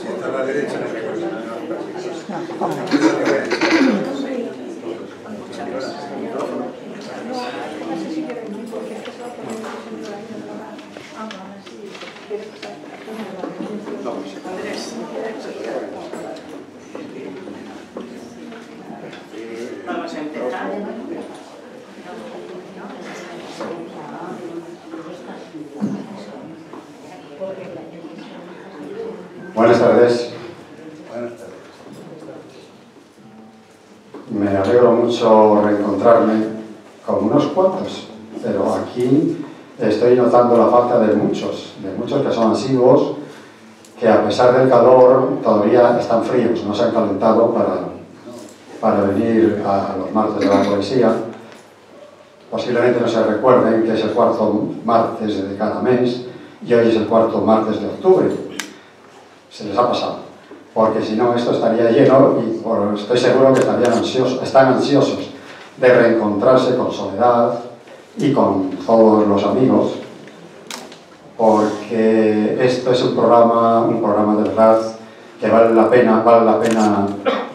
Sienta a la derecha. Vamos a empezar. Buenas tardes. Buenas tardes. Me alegro mucho reencontrarme con unos cuantos, pero aquí estoy notando la falta de muchos que son asiduos, que a pesar del calor todavía están fríos, no se han calentado para venir a los martes de la poesía. Posiblemente no se recuerden que es el cuarto martes de cada mes y hoy es el cuarto martes de octubre. Se les ha pasado, porque si no esto estaría lleno y estoy seguro que están ansiosos de reencontrarse con Soledad y con todos los amigos, porque esto es un programa de verdad que vale la pena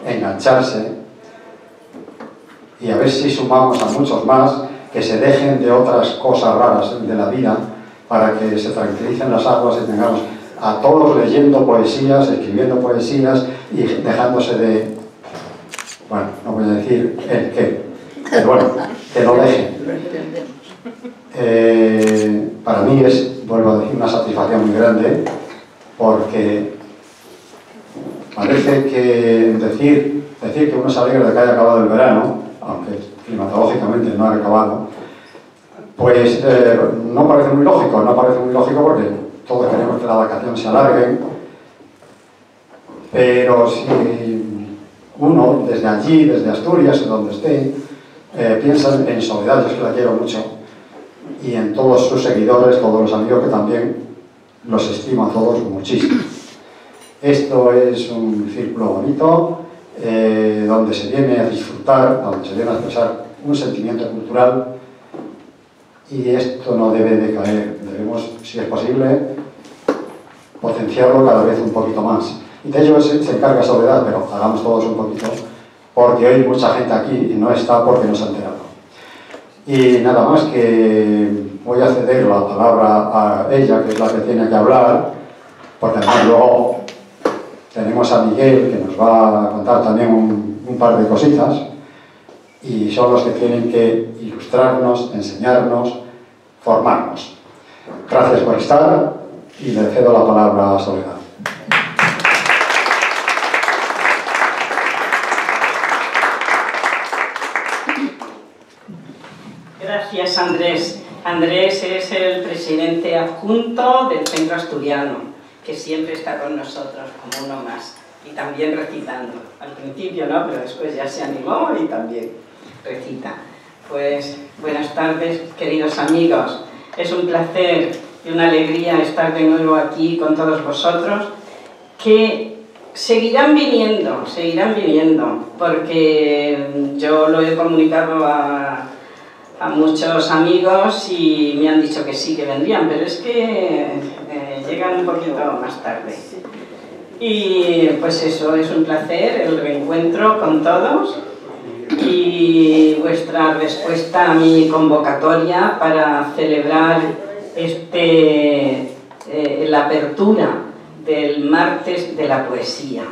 engancharse y a ver si sumamos a muchos más que se dejen de otras cosas raras de la vida para que se tranquilicen las aguas y tengamos a todos leyendo poesías, escribiendo poesías y dejándose de... Bueno, no voy a decir el qué, pero bueno, que lo dejen. Para mí es, vuelvo a decir, una satisfacción muy grande, porque parece que decir que uno se alegra de que haya acabado el verano, aunque climatológicamente no ha acabado, pues no parece muy lógico porque todos queremos que las vacaciones se alarguen, pero si uno desde allí, desde Asturias, donde esté, piensa en Soledad, yo es que la quiero mucho, y en todos sus seguidores, todos los amigos que también los estimo a todos muchísimo. Esto es un círculo bonito, donde se viene a disfrutar, donde se viene a expresar un sentimiento cultural, y esto no debe de caer. Debemos, si es posible, potenciarlo cada vez un poquito más. Y de ello se encarga Soledad, pero hagamos todos un poquito, porque hoy mucha gente aquí y no está porque no se ha enterado. Y nada más, que voy a ceder la palabra a ella, que es la que tiene que hablar, porque además luego tenemos a Miguel, que nos va a contar también un par de cositas, y son los que tienen que ilustrarnos, enseñarnos, formarnos. Gracias por estar y le cedo la palabra a Soledad. Gracias, Andrés. Andrés es el presidente adjunto del Centro Asturiano, que siempre está con nosotros como uno más, y también recitando. Al principio no, pero después ya se animó y también recita. Pues buenas tardes, queridos amigos. Es un placer y una alegría estar de nuevo aquí con todos vosotros, que seguirán viniendo, porque yo lo he comunicado a muchos amigos y me han dicho que sí, que vendrían, pero es que llegan un poquito más tarde. Y pues eso, es un placer el reencuentro con todos y vuestra respuesta a mi convocatoria para celebrar la apertura del martes de la poesía.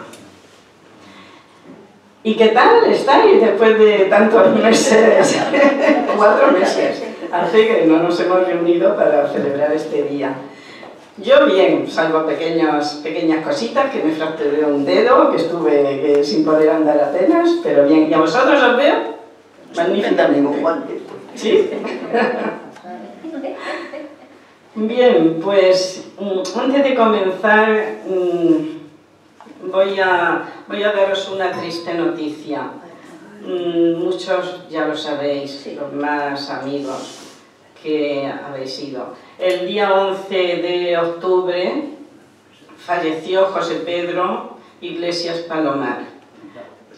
¿Y qué tal estáis después de tantos meses? 4 meses hace que no nos hemos reunido para celebrar este día. Yo bien, salvo pequeñas cositas, que me fracturé un dedo, que estuve sin poder andar apenas, pero bien. ¿Y a vosotros os veo? Magníficamente. ¿Sí? Bien, pues antes de comenzar voy a daros una triste noticia. Muchos ya lo sabéis, los más amigos que habéis ido. El día 11 de octubre falleció José Pedro Iglesias Palomar.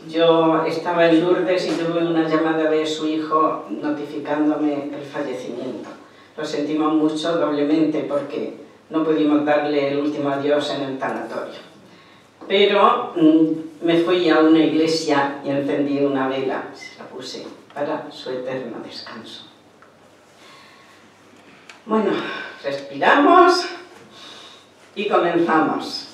Yo estaba en Lourdes y tuve una llamada de su hijo notificándome el fallecimiento. Lo sentimos mucho doblemente porque no pudimos darle el último adiós en el tanatorio. Pero me fui a una iglesia y encendí una vela, se la puse para su eterno descanso. Bueno, respiramos y comenzamos.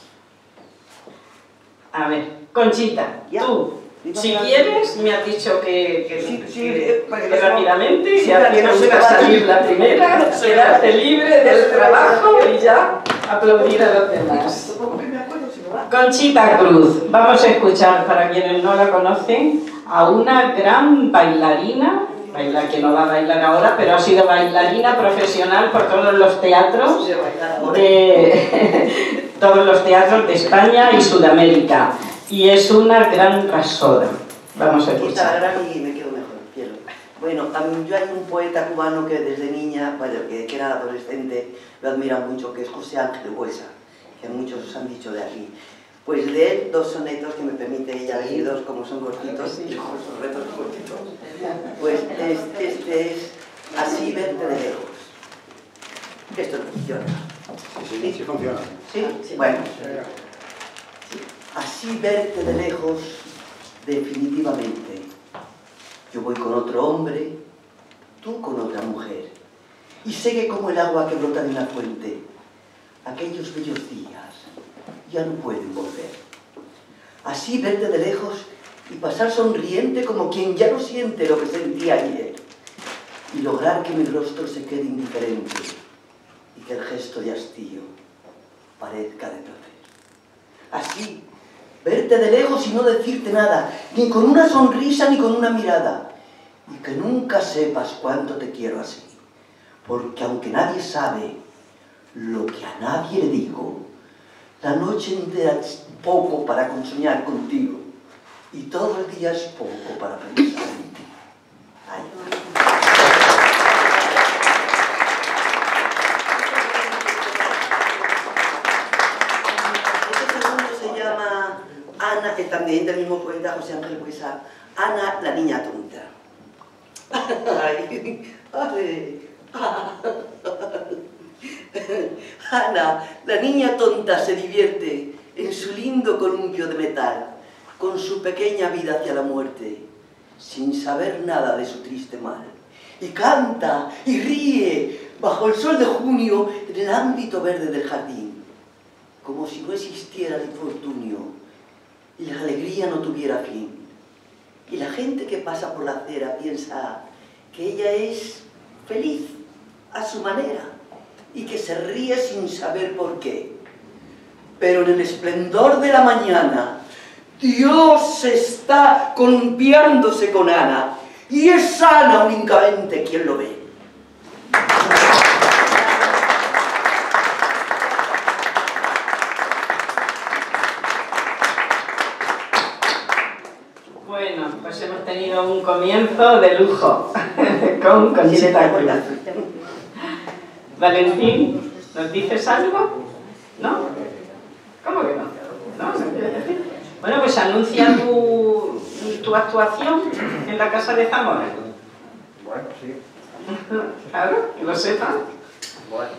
A ver, Conchita, Ya. tú, si quieres, me has dicho que rápidamente, sí, y a para ti que me no se gusta me vaya. salir la primera, quedarte libre del trabajo y ya aplaudir a los demás. Supongo que me acuerdo si me va. Conchita Cruz, vamos a escuchar, para quienes no la conocen, a una gran bailarina, que no va a bailar ahora, pero ha sido bailarina profesional por todos los teatros de España y Sudamérica, y es una gran rasora. Vamos a Quizá escuchar. ahora me quedo mejor, quiero. Bueno, yo hay un poeta cubano que desde niña, bueno, que era adolescente, lo admira mucho, que es José Ángel Buesa, que muchos os han dicho de aquí. Pues de él, dos sonetos que me permite ella leer dos, como son cortitos, y como son retos cortitos. Pues este es Así verte de lejos. Esto no funciona. Sí funciona. ¿Sí? Bueno. Así verte de lejos, definitivamente. Yo voy con otro hombre, tú con otra mujer. Y sigue como el agua que brota de una fuente. Aquellos bellos días ya no pueden volver. Así verte de lejos y pasar sonriente como quien ya no siente lo que sentía ayer. Y lograr que mi rostro se quede indiferente y que el gesto de hastío parezca de placer. Así, verte de lejos y no decirte nada, ni con una sonrisa ni con una mirada. Y que nunca sepas cuánto te quiero así. Porque aunque nadie sabe lo que a nadie le digo, la noche entera es poco para consoñar contigo y todo el día es poco para pensar en ti. Ay. Este segundo se llama Ana, que también del mismo poeta José Ángel Buesa, Ana, la niña tonta. Ay, ay. Ana, la niña tonta, se divierte en su lindo columpio de metal, con su pequeña vida hacia la muerte, sin saber nada de su triste mal. Y canta y ríe bajo el sol de junio en el ámbito verde del jardín, como si no existiera el infortunio y la alegría no tuviera fin. Y la gente que pasa por la acera piensa que ella es feliz a su manera y que se ríe sin saber por qué. Pero en el esplendor de la mañana, Dios está columpiándose con Ana, y es Ana únicamente quien lo ve. Bueno, pues hemos tenido un comienzo de lujo con Conchita Cruz. Valentín, ¿nos dices algo? ¿No? ¿Cómo que no? ¿No? ¿No quieres decir? Bueno, pues anuncia tu actuación en la Casa de Zamora. Bueno, sí. Claro, que lo sepan. Bueno.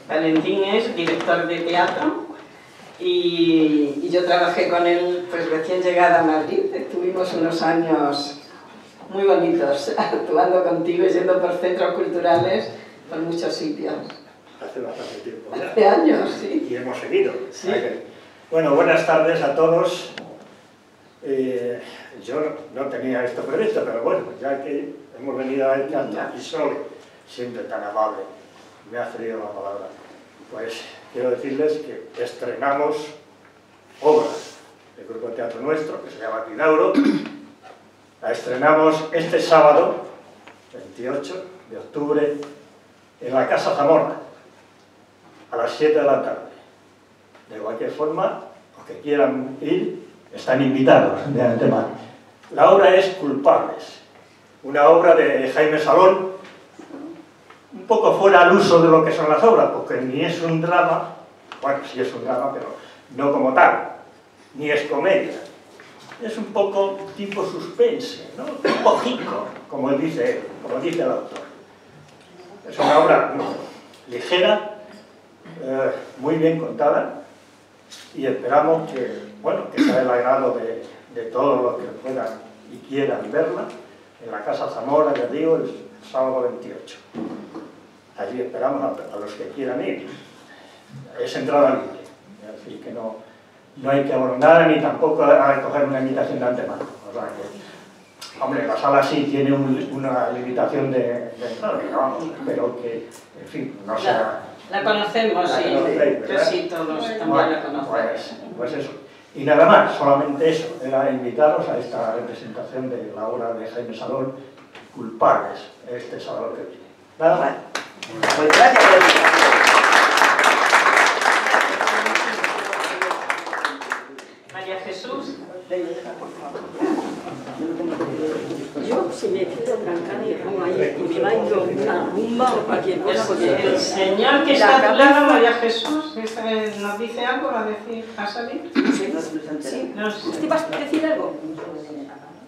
Valentín es director de teatro y yo trabajé con él pues recién llegada a Madrid. Estuvimos unos años muy bonitos actuando contigo y yendo por centros culturales por muchos sitios. Hace bastante tiempo ya. Hace años, sí. Y hemos seguido. Sí. Bueno, buenas tardes a todos. Yo no tenía esto previsto, pero bueno, ya que hemos venido a el teatro y soy siempre tan amable, me ha cedido la palabra, pues quiero decirles que estrenamos obras del grupo de teatro nuestro, que se llama Pinauro. La estrenamos este sábado, 28 de octubre, en la Casa Zamora, a las 7 de la tarde. De cualquier forma, los que quieran ir, están invitados de antemano. La obra es Culpables, una obra de Jaime Salón, un poco fuera al uso de lo que son las obras, porque ni es un drama, bueno, sí es un drama, pero no como tal, ni es comedia. Es un poco tipo suspense, ¿no? Tipo Hitchcock, como dice el autor. Es una obra ligera, muy bien contada, y esperamos que, bueno, que sea del agrado de todos los que puedan y quieran verla en la Casa Zamora, ya digo, el sábado 28. Allí esperamos a los que quieran ir. Es entrada libre, es decir, que no hay que abonar ni tampoco a recoger una invitación de antemano. O sea que, hombre, la sala sí tiene una limitación de entrada, pero que, en fin, no sea... La conocemos, sí. Casi todos también la conocemos. Pues eso. Y nada más, solamente eso, era invitaros a esta representación de la obra de Jaime Salón, Culpables, este sábado que viene. Nada más. Pues gracias por la invitación. María Jesús. Yo, si me quedo trancada y pongo ahí y me bailo una rumba o cualquier cosa, porque El señor que está a tu lado, María Jesús, ¿nos dice algo? ¿Va a decir? ¿Va a salir? sí. No sé. ¿Usted va a decir algo?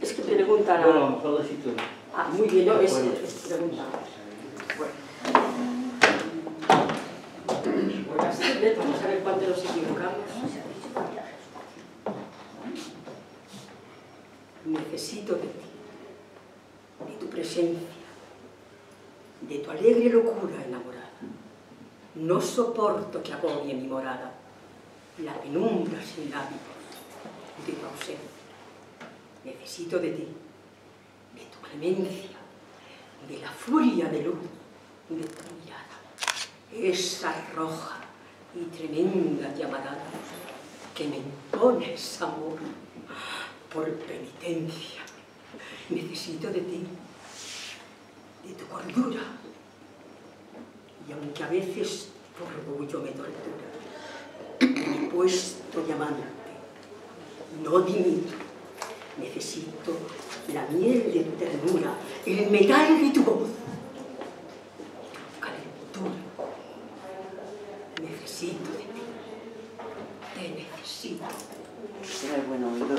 Es que preguntan a... Bueno, a lo mejor decir tú. Ah, muy bien, no, es pregunta. Buenas tardes, vamos a ver cuánto nos equivocamos. Necesito de ti, de tu presencia, de tu alegre locura enamorada. No soporto que agobie mi morada, la penumbra sin látigos de tu ausencia. Necesito de ti, de tu clemencia, de la furia de luz de tu mirada, esa roja y tremenda llamarada que me impones, amor, por penitencia. Necesito de ti, de tu cordura, y aunque a veces tu orgullo me tortura, de mi puesto llamante, no dimito. Necesito la miel de tu ternura, el metal de tu voz, tu calentura. Necesito de ti, te necesito. Era bueno oído.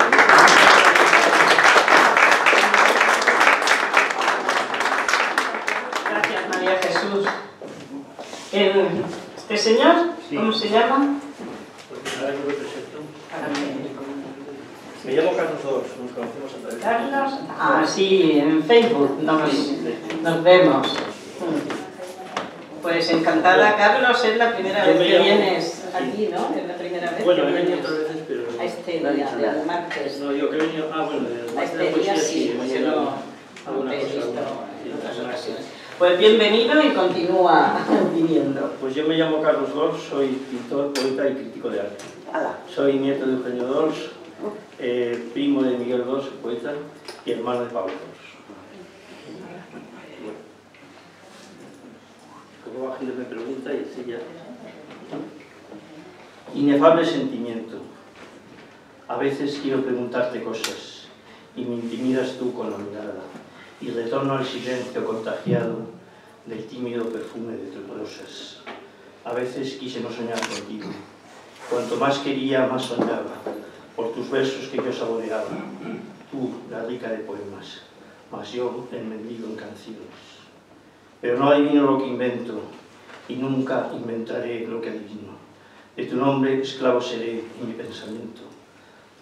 Gracias, María Jesús. ¿Este señor? Sí. ¿Cómo se llama? Pues ahora yo me presento. Me llamo Carlos Dors, nos conocemos a través de... Carlos. Ah, sí, en Facebook nos vemos. Pues encantada, Carlos, es la primera Yo vez me que llamo- vienes aquí, ¿no? Es la primera vez Bueno, que he venido vienes otras veces, pero... a este No ha día dicho del nada. martes. No, yo que he venido... Ah, bueno, de A la este día poesía sí, me ha se llegado lo alguna he cosa, visto alguna- en otras ocasiones. Pues bienvenido y continúa viniendo. Pues yo me llamo Carlos Dors, soy pintor, poeta y crítico de arte. Hala. Soy nieto de Eugenio Dors, primo de Miguel Dors, el poeta, y hermano de Pablo Dors. Bueno. Como Bajillo me pregunta y así ya. Inefable sentimiento. A veces quiero preguntarte cosas y me intimidas tú con la mirada y retorno al silencio contagiado del tímido perfume de tus rosas. A veces quise no soñar contigo. Cuanto más quería, más soñaba, por tus versos que yo saboreaba. Tú, la rica de poemas, mas yo, el mendigo en canciones. Pero no adivino lo que invento, y nunca inventaré lo que adivino. De tu nombre esclavo seré en mi pensamiento.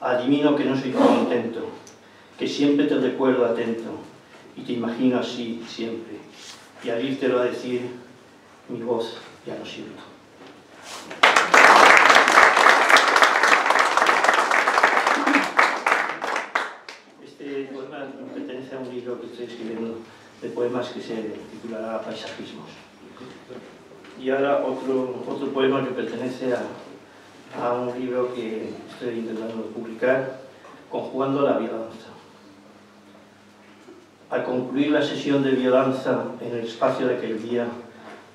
Adivino que no soy contento, que siempre te recuerdo atento, y te imagino así siempre. Y al írtelo a decir, mi voz ya no siento. Este poema pertenece a un libro que estoy escribiendo de poemas que se titulará Paisajismos. Y ahora otro poema que pertenece a un libro que estoy intentando publicar, Conjugando la Violanza. Al concluir la sesión de violanza en el espacio de aquel día,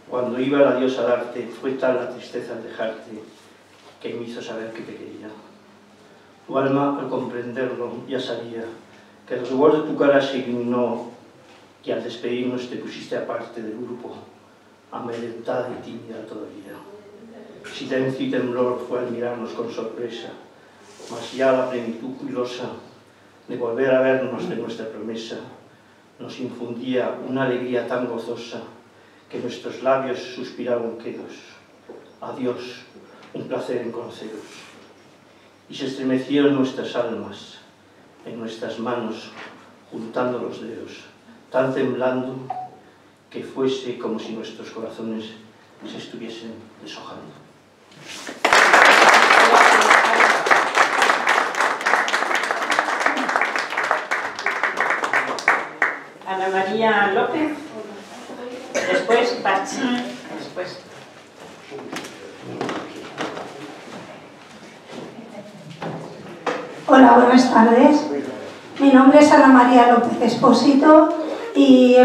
cuando iba la diosa al arte, fue tal la tristeza al dejarte que me hizo saber que te quería. Tu alma, al comprenderlo, ya sabía que el rubor de tu cara se iluminó y al despedirnos te pusiste aparte del grupo, amedrentada y tímida todavía. Silencio y temblor fue al mirarnos con sorpresa, mas ya la plenitud jubilosa de volver a vernos de nuestra promesa nos infundía una alegría tan gozosa que nuestros labios suspiraban quedos. Adiós, un placer en conoceros. Y se estremecieron nuestras almas, en nuestras manos, juntando los dedos, tan temblando que fuese como si nuestros corazones se estuviesen deshojando. Ana María López, después Pachi, después. Hola, buenas tardes. Mi nombre es Ana María López Espósito y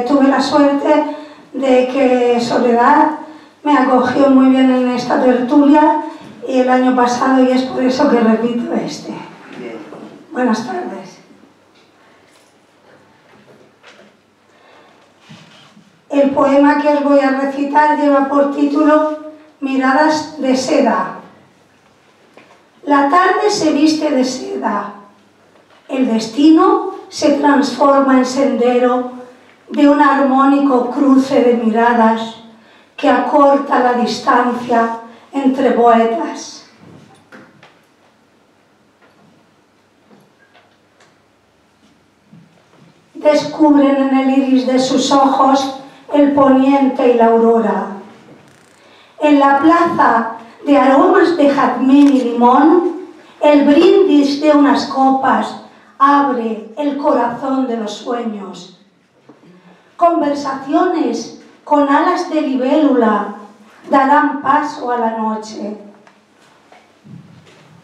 tuve la suerte de que Soledad me acogió muy bien en esta tertulia y el año pasado, y es por eso que repito este. Bien. Buenas tardes. El poema que os voy a recitar lleva por título Miradas de seda. La tarde se viste de seda. El destino se transforma en sendero de un armónico cruce de miradas que acorta la distancia entre poetas. Descubren en el iris de sus ojos el poniente y la aurora. En la plaza de aromas de jazmín y limón, el brindis de unas copas abre el corazón de los sueños. Conversaciones con alas de libélula darán paso a la noche.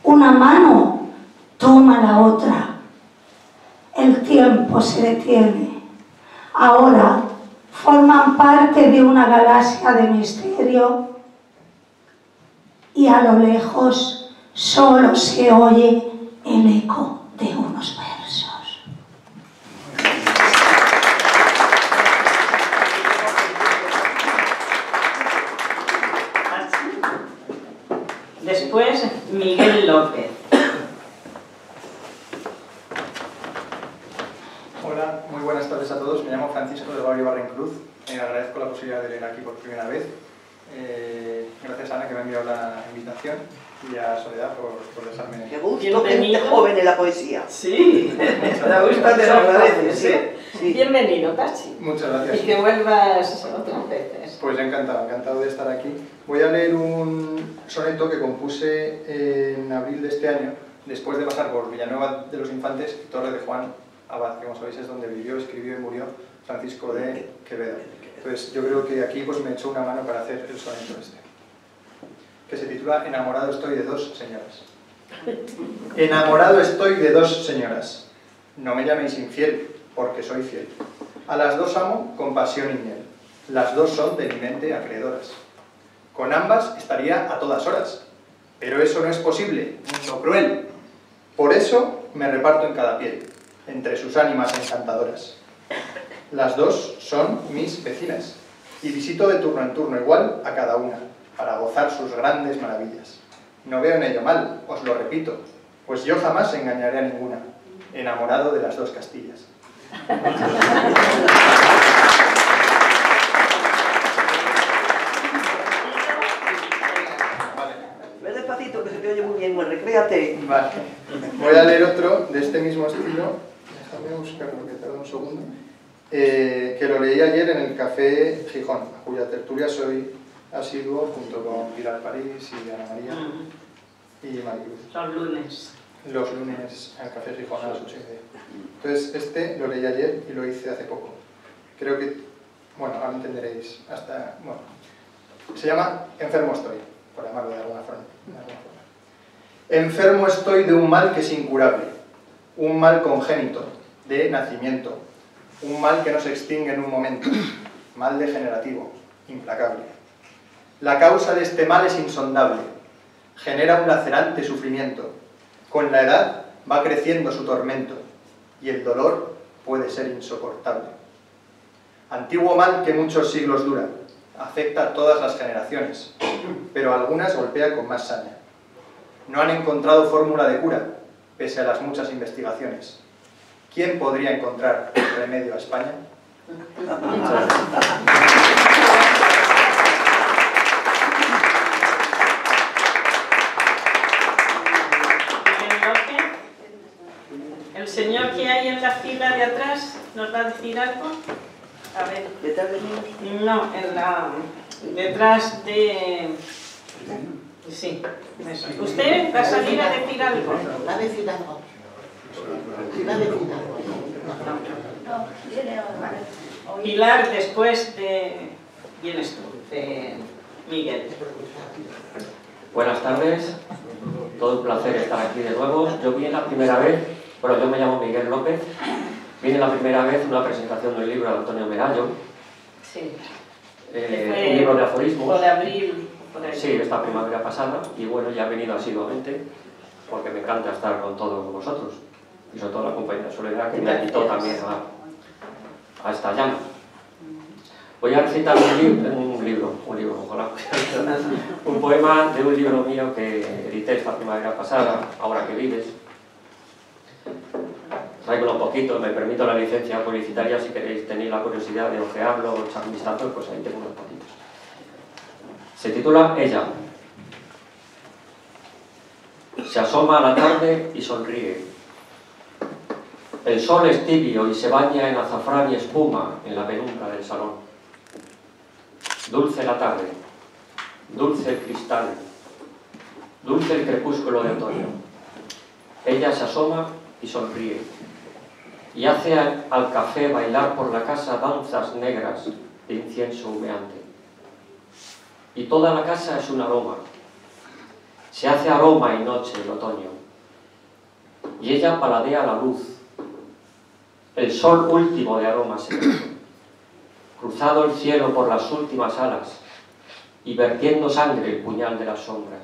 Una mano toma la otra. El tiempo se detiene. Ahora forman parte de una galaxia de misterio y a lo lejos solo se oye el eco de unos versos. Después Miguel López. Hola, muy buenas tardes a todos. Me llamo Francisco de Barrio Barrencruz. Agradezco la posibilidad de leer aquí por primera vez. Gracias a Ana que me ha enviado la invitación y a Soledad por dejarme. Qué gusto gente joven en la poesía. Sí, Me gusta, te lo agradeces, sí. Bienvenido, Pachi. Muchas gracias. Y que vuelvas otras veces. Pues encantado de estar aquí. Voy a leer un soneto que compuse en abril de este año, después de pasar por Villanueva de los Infantes y Torre de Juan Abad, que como sabéis es donde vivió, escribió y murió Francisco de Quevedo. Entonces yo creo que aquí pues me echó una mano para hacer el soneto este, que se titula Enamorado estoy de dos señoras. Enamorado estoy de dos señoras. No me llaméis infiel, porque soy fiel. A las dos amo con pasión y miel. Las dos son de mi mente acreedoras. Con ambas estaría a todas horas, pero eso no es posible, mundo cruel. Por eso me reparto en cada piel, entre sus ánimas encantadoras. Las dos son mis vecinas, y visito de turno en turno igual a cada una, para gozar sus grandes maravillas. No veo en ello mal, os lo repito, pues yo jamás engañaré a ninguna, enamorado de las dos Castillas. Ve despacito que se te oye muy bien, recréate. Vale. Voy a leer otro de este mismo estilo. Déjame buscarlo, que tarda un segundo. Que lo leí ayer en el Café Gijón, a cuya tertulia soy asiduo junto con Pilar París y Ana María y Maricruz. Los lunes. Los lunes en el Café Gijón a las 8:30. Entonces este lo leí ayer y lo hice hace poco. Creo que, bueno, ahora entenderéis hasta, bueno, se llama Enfermo estoy, por llamarlo de alguna forma. Enfermo estoy de un mal que es incurable, un mal congénito, de nacimiento, un mal que no se extingue en un momento, mal degenerativo, implacable. La causa de este mal es insondable, genera un lacerante sufrimiento, Con la edad va creciendo su tormento y el dolor puede ser insoportable. Antiguo mal que muchos siglos dura, afecta a todas las generaciones, pero algunas golpea con más saña. No han encontrado fórmula de cura, pese a las muchas investigaciones. ¿Quién podría encontrar remedio a España? El señor que hay en la fila de atrás nos va a decir algo. A ver. ¿Detrás de mí? No, detrás de... Sí, eso. ¿Usted va a salir a decir algo? Va a decir algo. Va a decir algo. Pilar, después de... Vienes tú, de Miguel. Buenas tardes, todo un placer estar aquí de nuevo. Yo vine la primera vez, bueno, yo me llamo Miguel López, vine la primera vez una presentación del libro de Antonio Merallo, Sí. un libro de aforismos. Por abril, por ahí. Sí, esta primavera pasada, y bueno, ya he venido asiduamente, porque me encanta estar con todos vosotros, y sobre todo la compañera Soledad, que me invitó también a esta llama. Voy a recitar un libro, ojalá. Un poema de un libro mío que edité esta primavera pasada, Ahora que vives. Traigo un poquito, me permito la licencia publicitaria, si queréis tenéis la curiosidad de ojearlo o echar un vistazo, pues ahí tengo unos poquitos. Se titula Ella. Se asoma a la tarde y sonríe. El sol es tibio y se baña en azafrán y espuma en la penumbra del salón. Dulce la tarde, dulce el cristal, dulce el crepúsculo de otoño. Ella se asoma y sonríe, y hace al café bailar por la casa danzas negras de incienso humeante. Y toda la casa es un aroma. Se hace aroma y noche el otoño. Y ella paladea la luz, el sol último de aroma secreto, cruzado el cielo por las últimas alas y vertiendo sangre el puñal de las sombras.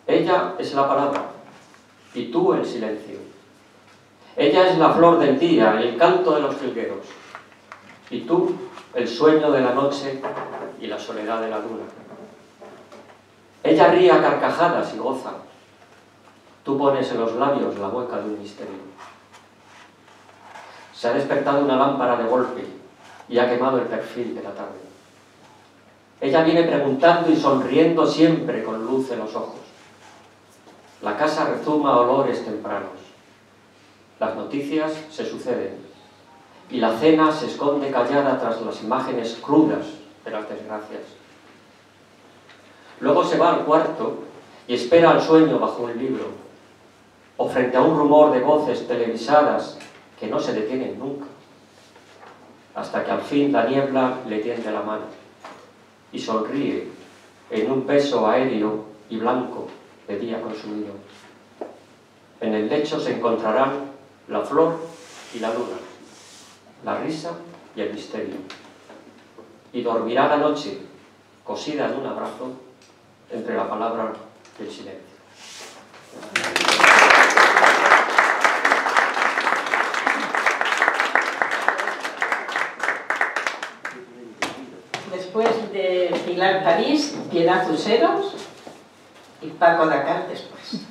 Ella es la palabra, y tú el silencio. Ella es la flor del día, el canto de los jilgueros, y tú el sueño de la noche y la soledad de la luna. Ella ríe a carcajadas y goza. Tú pones en los labios la mueca de un misterio. Se ha despertado una lámpara de golpe y ha quemado el perfil de la tarde. Ella viene preguntando y sonriendo siempre con luz en los ojos. La casa rezuma olores tempranos. Las noticias se suceden y la cena se esconde callada tras las imágenes crudas de las desgracias. Luego se va al cuarto y espera al sueño bajo un libro o frente a un rumor de voces televisadas que no se detienen nunca, hasta que al fin la niebla le tiende la mano y sonríe en un beso aéreo y blanco de día consumido. En el lecho se encontrarán la flor y la luna, la risa y el misterio, y dormirá la noche cosida en un abrazo entre la palabra y el silencio. Después de Pilar París, Piedad Useros y Paco Dakar después.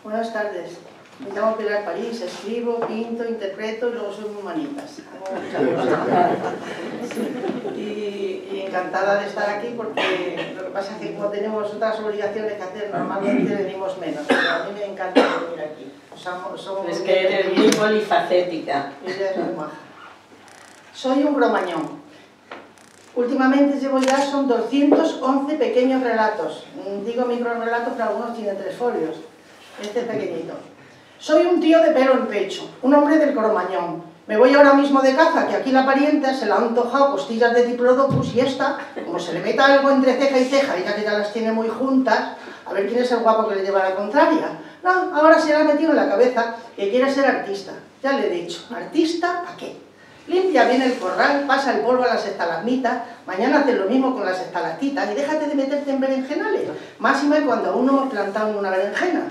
Buenas tardes. Me llamo Pilar París, escribo, pinto, interpreto y luego soy muy manitas. Y encantada de estar aquí porque lo que pasa es que como tenemos otras obligaciones que hacer, normalmente venimos menos. Pero a mí me encanta venir aquí. Es que eres muy polifacética. Ella es muy maja. Soy un cromañón. Últimamente llevo ya, son 211 pequeños relatos. Digo microrelatos, pero algunos tienen 3 folios. Este es pequeñito. Soy un tío de pelo en pecho, un hombre del Cromañón. Me voy ahora mismo de caza, que aquí la parienta se la ha antojado costillas de Diplodocus y esta, como se le meta algo entre ceja y ceja, ella que ya las tiene muy juntas, a ver quién es el guapo que le lleva la contraria. No, ahora se le ha metido en la cabeza que quiere ser artista. Ya le he dicho, ¿artista a qué? Limpia bien el corral, pasa el polvo a las estalagmitas, mañana haces lo mismo con las estalactitas y déjate de meterte en berenjenales. Máxima cuando aún no hemos plantado en una berenjena.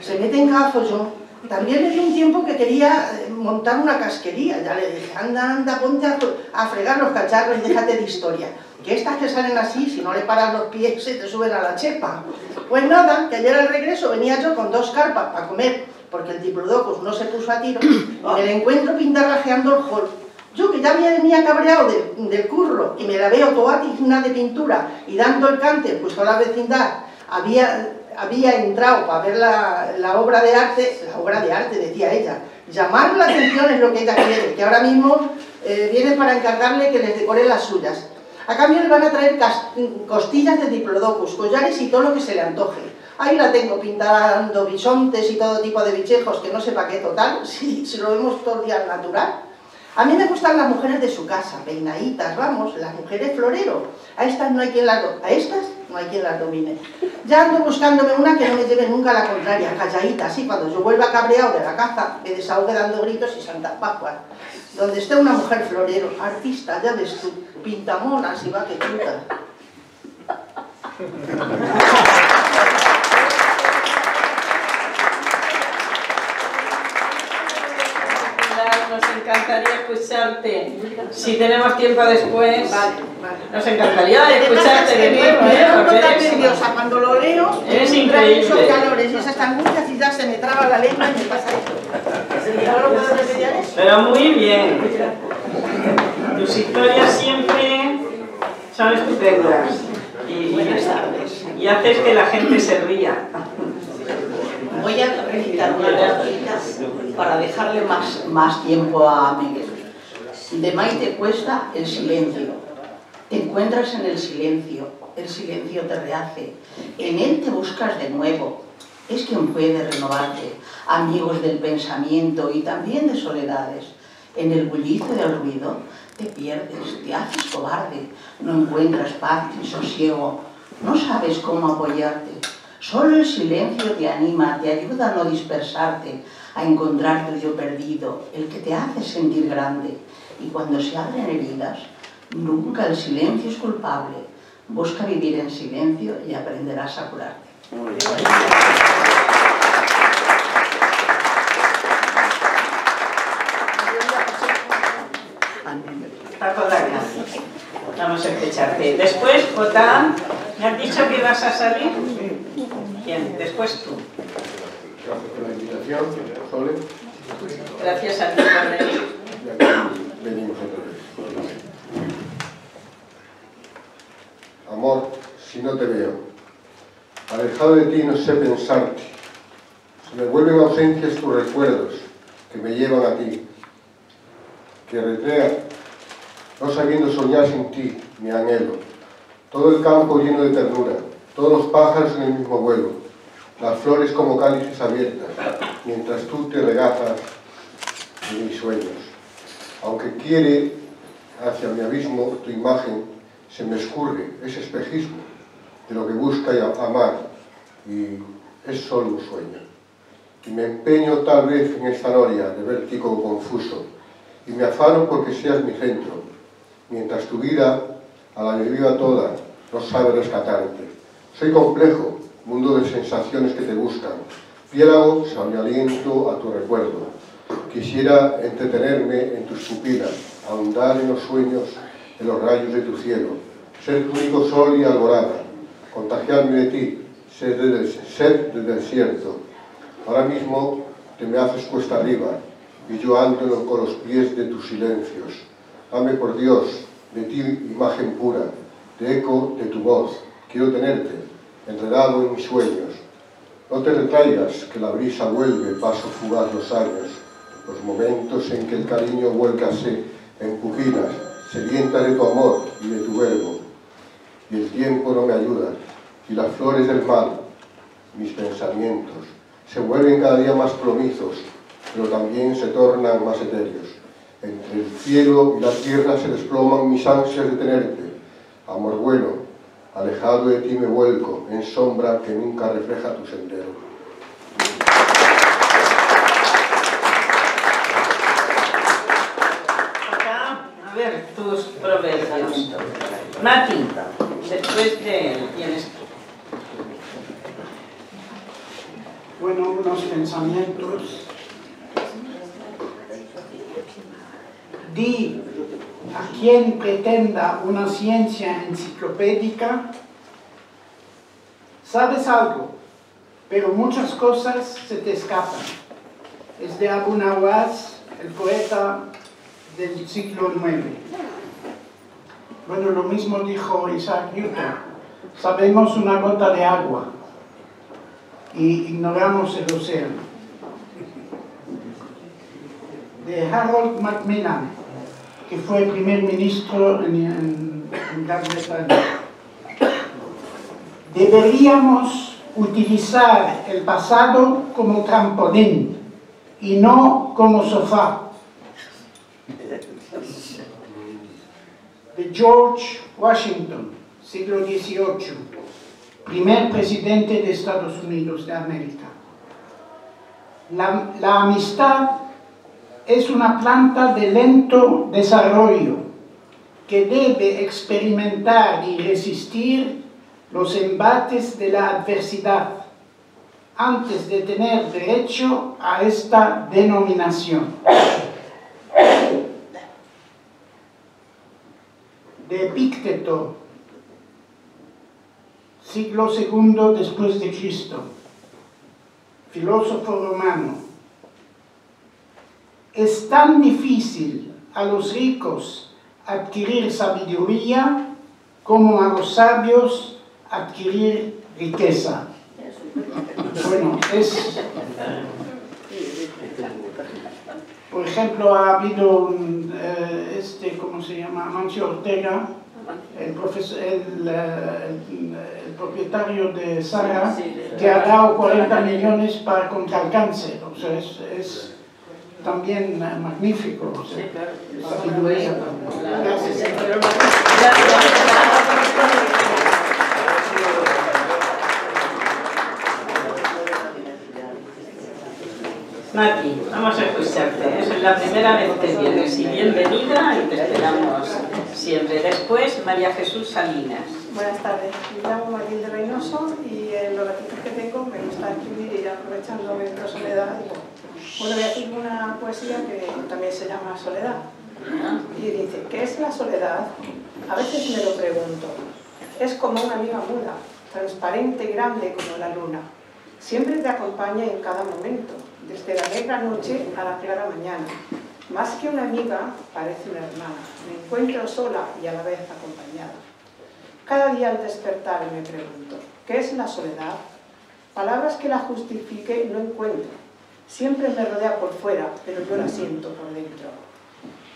Se mete en cada follón. También le di un tiempo que quería montar una casquería. Ya le dije, anda, ponte a fregar los cacharros y déjate de historia. Que estas que salen así, si no le paras los pies, se te suben a la chepa. Pues nada, que ayer al regreso venía yo con 2 carpas para comer, porque el diplodocus no se puso a tiro, y me la encuentro pintarrajeando el hall. Yo que ya venía cabreado del curro, y me la veo toda digna de pintura, y dando el cante, pues toda la vecindad había entrado para ver la obra de arte, decía ella. Llamar la atención es lo que ella quiere, que ahora mismo vienen para encargarle que les decore las suyas. A cambio le van a traer costillas de diplodocus, collares y todo lo que se le antoje. Ahí la tengo pintando bisontes y todo tipo de bichejos, que no sé para qué total, si lo vemos todo el día al natural. A mí me gustan las mujeres de su casa, peinaditas, vamos, las mujeres florero. A estas no hay quien las domine. Ya ando buscándome una que no me lleve nunca a la contraria, calladita, así cuando yo vuelva cabreado de la caza, me desahogue dando gritos y santas pascuas. Donde esté una mujer florero, artista, ya ves tú, pintamonas y va que chuta. Nos encantaría escucharte. Si tenemos tiempo después, vale. Nos encantaría escucharte de nuevo. Me pongo tan nerviosa cuando lo leo. Es increíble. Esos calores y esas angustias y ya se me traba la lengua y me pasa esto. ¿Ahora puedo remediar eso? Pero muy bien. Tus historias siempre son estupendas. Buenas tardes. Y haces que la gente se ría. Voy a recitar una cosita para dejarle más tiempo a Miguel. De Maite Cuesta, el silencio. Te encuentras en el silencio te rehace, en él te buscas de nuevo. Es quien puede renovarte, amigos del pensamiento y también de soledades. En el bullicio del ruido te pierdes, te haces cobarde, no encuentras paz ni sosiego, no sabes cómo apoyarte. Solo el silencio te anima, te ayuda a no dispersarte, a encontrar tu yo perdido, el que te hace sentir grande. Y cuando se abren heridas, nunca el silencio es culpable. Busca vivir en silencio y aprenderás a curarte. Paco Daga, vamos a escucharte. Después, Jota, ¿me has dicho que ibas a salir? Bien, después tú. Gracias por la invitación, Sole. Gracias a ti por venir. Y aquí venimos otra vez. Amor, si no te veo, alejado de ti no sé pensarte. Se me vuelven ausencias tus recuerdos que me llevan a ti. Que recrea, no sabiendo soñar sin ti, mi anhelo. Todo el campo lleno de ternura, todos los pájaros en el mismo vuelo, las flores como cálices abiertas, mientras tú te regazas de mis sueños. Aunque quiere hacia mi abismo tu imagen, se me escurre ese espejismo de lo que busca amar, y es solo un sueño. Y me empeño tal vez en esta noria de vértigo confuso, y me afano porque seas mi centro, mientras tu vida, a la que viva toda, no sabe rescatarte. Soy complejo, mundo de sensaciones que te buscan, piélago sobre aliento a tu recuerdo. Quisiera entretenerme en tus pupilas, ahondar en los sueños, en los rayos de tu cielo, ser tu único sol y alborada, contagiarme de ti, ser del desierto. Ahora mismo te me haces cuesta arriba, y yo ando con los pies de tus silencios. Dame por Dios, de ti imagen pura, de eco de tu voz. Quiero tenerte, enredado en mis sueños. No te retraigas, que la brisa vuelve, paso fugaz los años, los momentos en que el cariño vuélcase en pupilas, sedienta de tu amor y de tu verbo. Y el tiempo no me ayuda, y las flores del mal, mis pensamientos, se vuelven cada día más plomizos, pero también se tornan más etéreos. Entre el cielo y la tierra se desploman mis ansias de tenerte. Amor bueno, alejado de ti me vuelco, en sombra que nunca refleja tu sendero. ver, tus proverbios. Mati, después de él tienes tú. Bueno, unos pensamientos. Di a quien pretenda una ciencia enciclopédica, sabes algo, pero muchas cosas se te escapan. Es de Abu Nawas, el poeta del siglo IX. Bueno, lo mismo dijo Isaac Newton. Sabemos una gota de agua y ignoramos el océano. De Harold Macmillan, que fue primer ministro en Gran Bretaña. Deberíamos utilizar el pasado como trampolín y no como sofá. De George Washington, siglo XVIII, primer presidente de Estados Unidos de América. La amistad es una planta de lento desarrollo que debe experimentar y resistir los embates de la adversidad antes de tener derecho a esta denominación. De Epicteto, siglo II después de Cristo, filósofo romano. Es tan difícil a los ricos adquirir sabiduría como a los sabios adquirir riqueza. Bueno, por ejemplo, ha habido ¿cómo se llama? Amancio Ortega, el propietario de Sara, que ha dado 40 millones contra el cáncer. O sea, es también magnífico. O sea, sabiduría también. Gracias. Mati, vamos a escucharte. Es la primera vez que vienes y bienvenida y te esperamos siempre. Después, María Jesús Salinas. Buenas tardes, me llamo Matilde Reynoso y en los ratitos que tengo me gusta escribir y aprovechando mi soledad. Bueno, voy a decir una poesía que también se llama Soledad. Y dice, ¿qué es la soledad? A veces me lo pregunto. Es como una amiga muda, transparente y grande como la luna. Siempre te acompaña en cada momento, desde la negra noche a la clara mañana. Más que una amiga, parece una hermana. Me encuentro sola y a la vez acompañada. Cada día al despertar me pregunto, ¿qué es la soledad? Palabras que la justifique no encuentro. Siempre me rodea por fuera, pero yo la siento por dentro.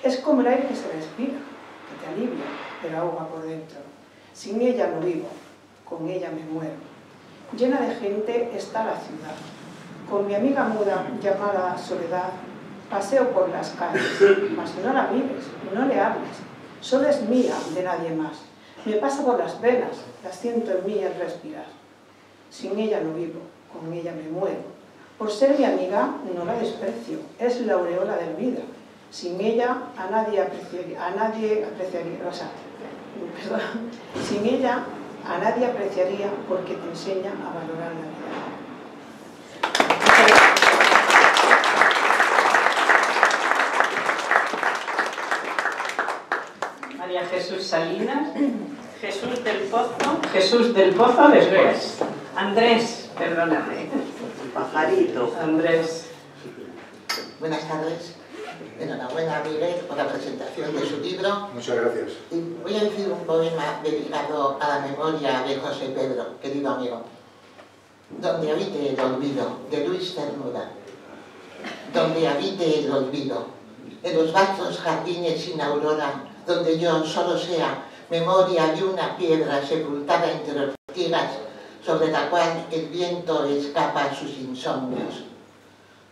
Es como el aire que se respira, que te alivia, pero ahoga por dentro. Sin ella no vivo, con ella me muero. Llena de gente está la ciudad. Con mi amiga muda, llamada Soledad, paseo por las calles, mas no la mires, no le hables. Solo es mía, de nadie más. Me pasa por las venas, la siento en mí al respirar. Sin ella no vivo, con ella me muero. Por ser mi amiga, no la desprecio, es la aureola de vida. Sin ella, sin ella, a nadie apreciaría porque te enseña a valorar la vida. María Jesús Salinas, Jesús del Pozo después. Andrés, perdóname. Pajarito. Andrés. Buenas tardes. Enhorabuena, Miguel, por la presentación de su libro. Muchas gracias. Y voy a decir un poema dedicado a la memoria de José Pedro, querido amigo. Donde habite el olvido, de Luis Cernuda. Donde habite el olvido, en los vastos jardines sin aurora, donde yo solo sea memoria de una piedra sepultada entre ortigas, sobre la cual el viento escapa sus insomnios.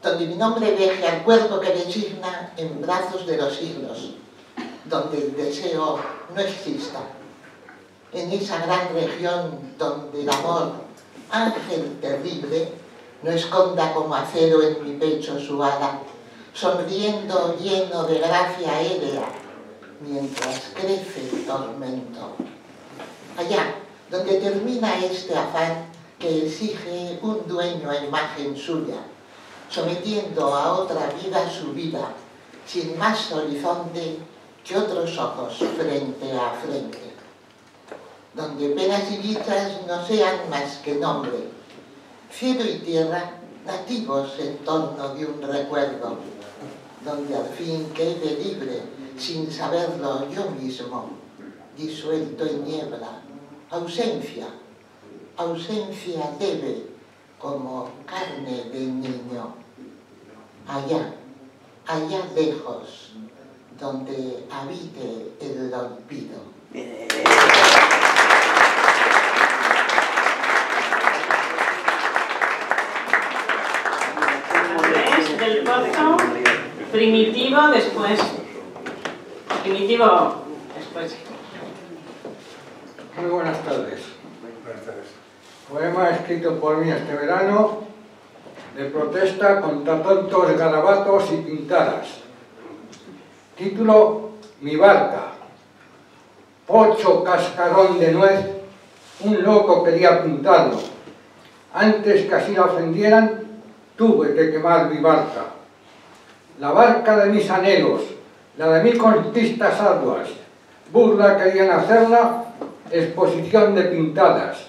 Donde mi nombre deje al cuerpo que designa en brazos de los siglos, donde el deseo no exista. En esa gran región donde el amor, ángel terrible, no esconda como acero en mi pecho su ala, sonriendo lleno de gracia aérea, mientras crece el tormento. Allá, donde termina este afán que exige un dueño a imagen suya, sometiendo a otra vida su vida, sin más horizonte que otros ojos frente a frente. Donde penas y dichas no sean más que nombre, cielo y tierra nativos en torno de un recuerdo, donde al fin quede libre, sin saberlo yo mismo, disuelto en niebla, ausencia, ausencia leve como carne de niño. Allá, allá lejos, donde habite el olvido. Del Pozo, Primitivo después. Primitivo después. Muy buenas tardes. Buenas tardes. Poema escrito por mí este verano de protesta contra tontos garabatos y pintadas. Título: Mi barca. Pocho cascarón de nuez, un loco quería pintarlo. Antes que así la ofendieran, tuve que quemar mi barca. La barca de mis anhelos, la de mis conquistas arduas. Burla querían hacerla, exposición de pintadas.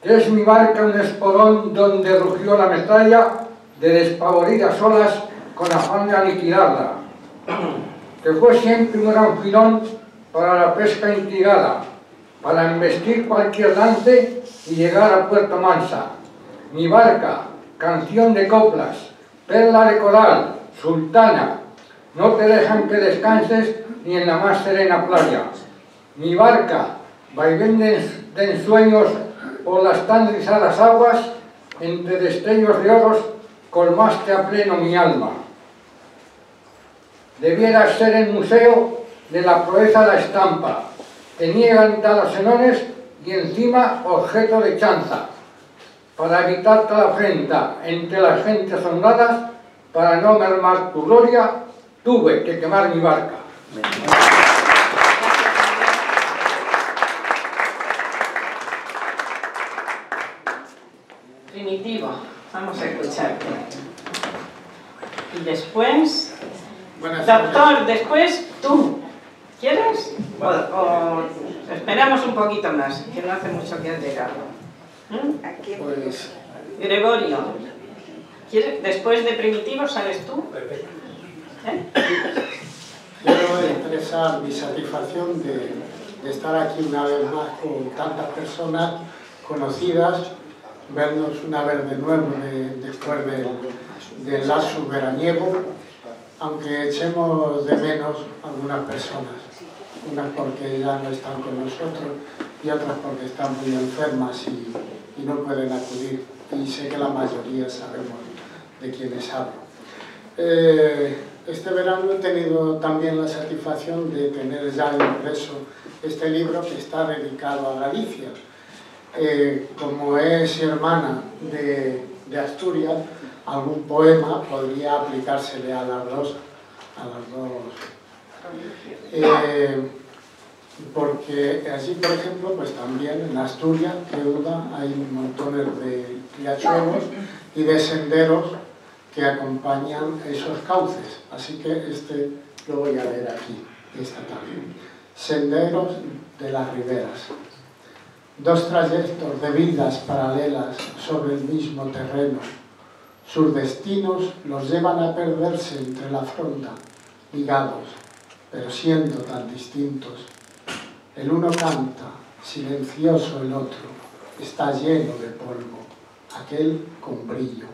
Que es mi barca un esporón donde rugió la metralla de despavoridas olas con afán de aniquilarla. Que fue siempre un gran filón para la pesca intrigada, para embestir cualquier lance y llegar a Puerto Mansa. Mi barca, canción de coplas, perla de coral, sultana, no te dejan que descanses ni en la más serena playa. Mi barca, vaivén de ensueños por las tan rizadas aguas, entre destellos de oros, colmaste a pleno mi alma. Debieras ser el museo de la proeza la estampa, que niegan talasenones y encima objeto de chanza. Para evitarte la afrenta entre las gentes honradas, para no mermar tu gloria, tuve que quemar mi barca. Primitivo, vamos a escucharte. Y después, doctor, después tú. ¿Quieres? O esperamos un poquito más, que no hace mucho que has llegado. Pues, Gregorio, ¿quieres? Después de Primitivo sales tú. quiero expresar mi satisfacción de estar aquí una vez más con tantas personas conocidas, vernos una vez de nuevo después del lapsus veraniego, aunque echemos de menos algunas personas, unas porque ya no están con nosotros y otras porque están muy enfermas y no pueden acudir, y sé que la mayoría sabemos de quiénes hablo. Este verano he tenido también la satisfacción de tener ya impreso este libro que está dedicado a Galicia. Como es hermana de Asturias, algún poema podría aplicársele a las dos. Porque allí, por ejemplo, pues también en Asturias, Ceuta, hay montones de riachuelos y de senderos que acompañan esos cauces. Así que este lo voy a leer aquí, esta tarde. Senderos de las riberas. Dos trayectos de vidas paralelas sobre el mismo terreno. Sus destinos los llevan a perderse entre la fronda, ligados, pero siendo tan distintos. El uno canta, silencioso el otro, está lleno de polvo, aquel con brillo.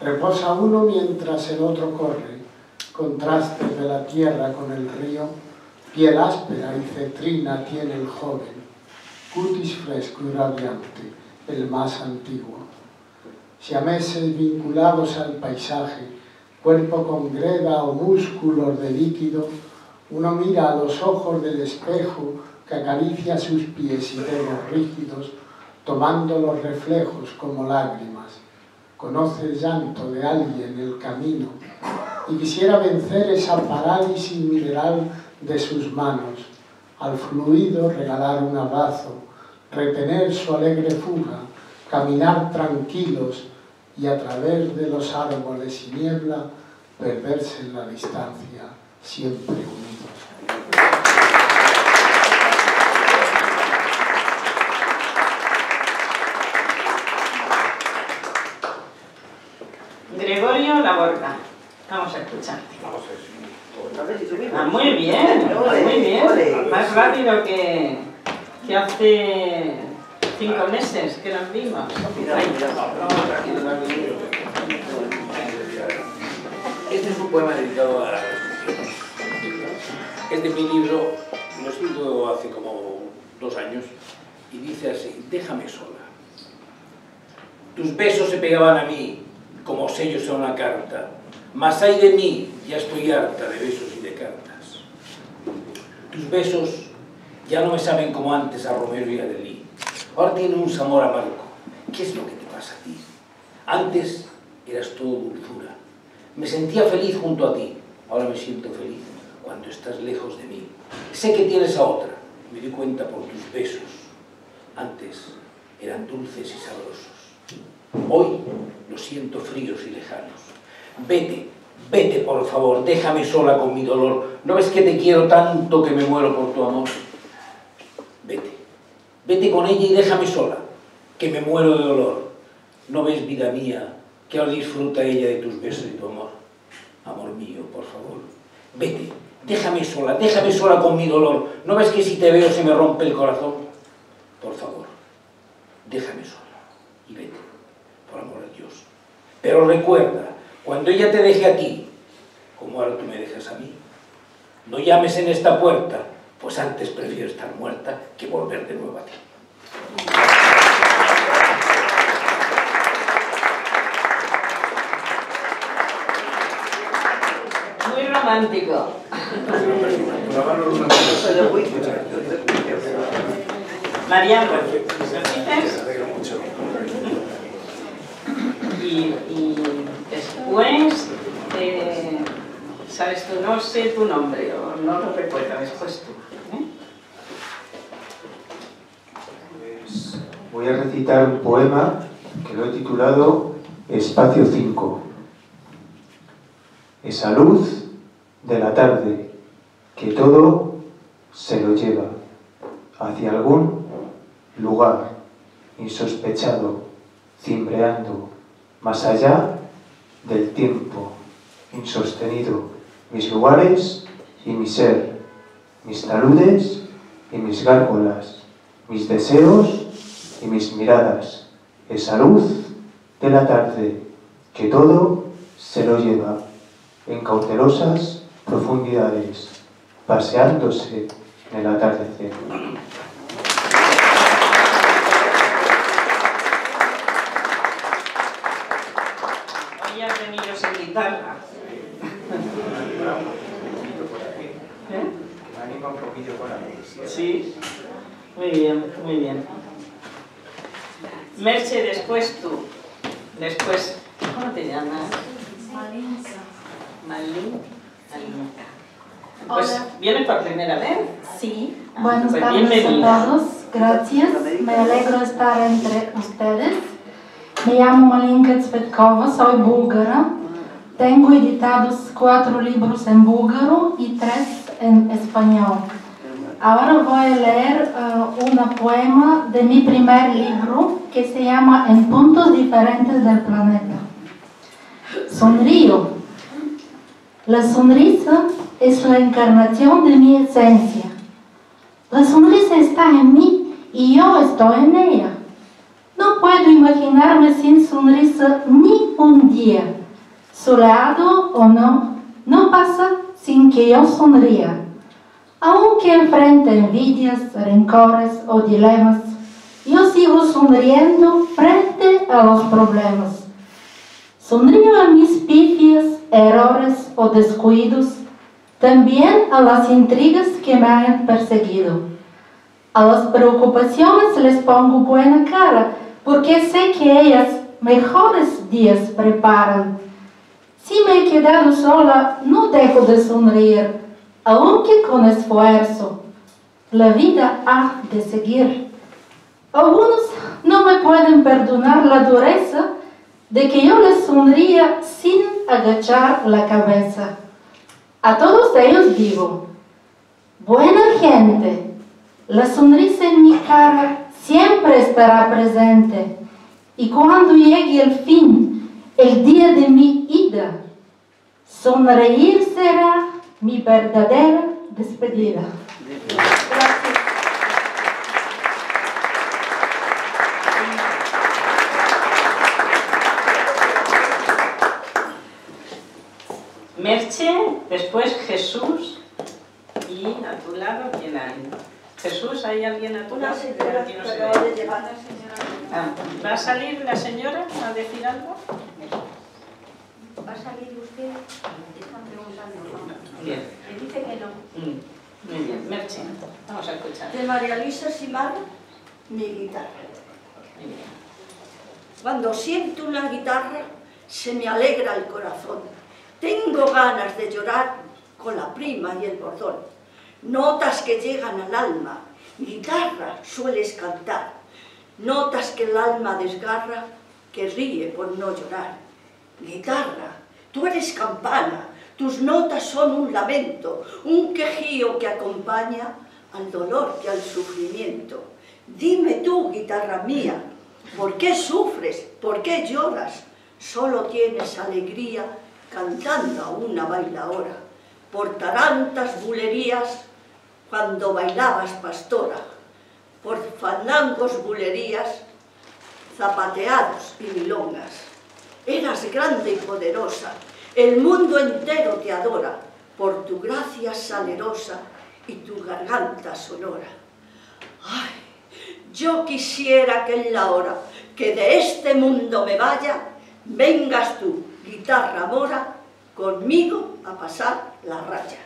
Reposa uno mientras el otro corre, contrastes de la tierra con el río, piel áspera y cetrina tiene el joven, cutis fresco y radiante, el más antiguo. Siameses vinculados al paisaje, cuerpo con greda o músculos de líquido, uno mira a los ojos del espejo que acaricia sus pies y dedos rígidos, tomando los reflejos como lágrimas. Conoce el llanto de alguien en el camino y quisiera vencer esa parálisis mineral de sus manos, al fluido regalar un abrazo, retener su alegre fuga, caminar tranquilos y a través de los árboles y niebla perderse en la distancia, siempre unidos. Gregorio Laborda, vamos a escucharte. Muy bien, muy bien. Más rápido que hace 5 meses que nos vimos. Este es un poema dedicado a las religiones. Es de mi libro, lo escrito hace como 2 años, y dice así: déjame sola. Tus besos se pegaban a mí como sellos a una carta, mas ay de mí, ya estoy harta de besos y de cartas. Tus besos ya no me saben como antes a Romero y a Delí. Ahora tienen un sabor amargo. ¿Qué es lo que te pasa a ti? Antes eras todo dulzura. Me sentía feliz junto a ti. Ahora me siento feliz cuando estás lejos de mí. Sé que tienes a otra. Me di cuenta por tus besos. Antes eran dulces y sabrosos. Hoy los siento fríos y lejanos. Vete, vete por favor, déjame sola con mi dolor. ¿No ves que te quiero tanto que me muero por tu amor? Vete, vete con ella y déjame sola, que me muero de dolor. ¿No ves, vida mía, que ahora disfruta ella de tus besos y tu amor? Amor mío, por favor, vete, déjame sola con mi dolor. ¿No ves que si te veo se me rompe el corazón? Por favor, déjame sola y vete, por amor de Dios. Pero recuerda, cuando ella te deje aquí, como ahora tú me dejas a mí, no llames en esta puerta, pues antes prefiero estar muerta que volver de nuevo a ti. Muy romántico. Mariano, ¿repites? Y después, ¿sabes tú? No sé tu nombre, o no lo recuerdas, después tú. Pues voy a recitar un poema que lo he titulado Espacio 5. Esa luz de la tarde que todo se lo lleva hacia algún lugar insospechado, cimbreando más allá del tiempo insostenido, mis lugares y mi ser, mis taludes y mis gárgolas, mis deseos y mis miradas, esa luz de la tarde que todo se lo lleva en cautelosas profundidades, paseándose en el atardecer. Hoy has venido sin guitarra. Me anima un poquillo con la poesía. Sí, muy bien, muy bien. Merche, después tú. Después, ¿cómo te llamas? Malinka. Malinka. Pues, ¿vienes por primera vez? Sí. Ah, Buenas pues tardes bienvenida. a todos. Gracias. Me alegro estar entre ustedes. Me llamo Malinka Tsvetkova, soy búlgara. Tengo editados 4 libros en búlgaro y 3 en español. Ahora voy a leer un poema de mi primer libro que se llama En puntos diferentes del planeta. Sonrío. La sonrisa es la encarnación de mi esencia. La sonrisa está en mí y yo estoy en ella. No puedo imaginarme sin sonrisa ni un día. Soleado o no, no pasa sin que yo sonría. Aunque enfrente envidias, rencores o dilemas, yo sigo sonriendo frente a los problemas. Sonrío a mis pifias, errores o descuidos, también a las intrigas que me han perseguido. A las preocupaciones les pongo buena cara, porque sé que ellas mejores días preparan. Si me he quedado sola, no dejo de sonreír, aunque con esfuerzo. La vida ha de seguir. Algunos no me pueden perdonar la dureza de que yo les sonría sin agachar la cabeza. A todos ellos digo, buena gente, la sonrisa en mi cara siempre estará presente, y cuando llegue el fin, el día de mi ida, sonreír será mi verdadera despedida. Gracias. Merche, después Jesús, y a tu lado, ¿quién hay? Jesús, ¿hay alguien a tu lado? Una señora Aquí no que se acaba ve. de llegar, la señora. ¿Va a salir la señora a decir algo? ¿Va a salir usted? Están preguntando. Bien. Me dice que no. Muy bien, Merche, vamos a escuchar. De María Luisa Simar, mi guitarra. Muy bien. Cuando siento una guitarra, se me alegra el corazón. Tengo ganas de llorar con la prima y el bordón. Notas que llegan al alma, guitarra sueles cantar. Notas que el alma desgarra, que ríe por no llorar. Guitarra, tú eres campana, tus notas son un lamento, un quejío que acompaña al dolor y al sufrimiento. Dime tú, guitarra mía, ¿por qué sufres? ¿Por qué lloras? Solo tienes alegría cantando a una bailaora, por tarantas bulerías cuando bailabas pastora, por fandangos bulerías, zapateados y milongas. Eras grande y poderosa, el mundo entero te adora, por tu gracia salerosa y tu garganta sonora. Ay, yo quisiera que en la hora que de este mundo me vaya, vengas tú, guitarra mora, conmigo a pasar la raya.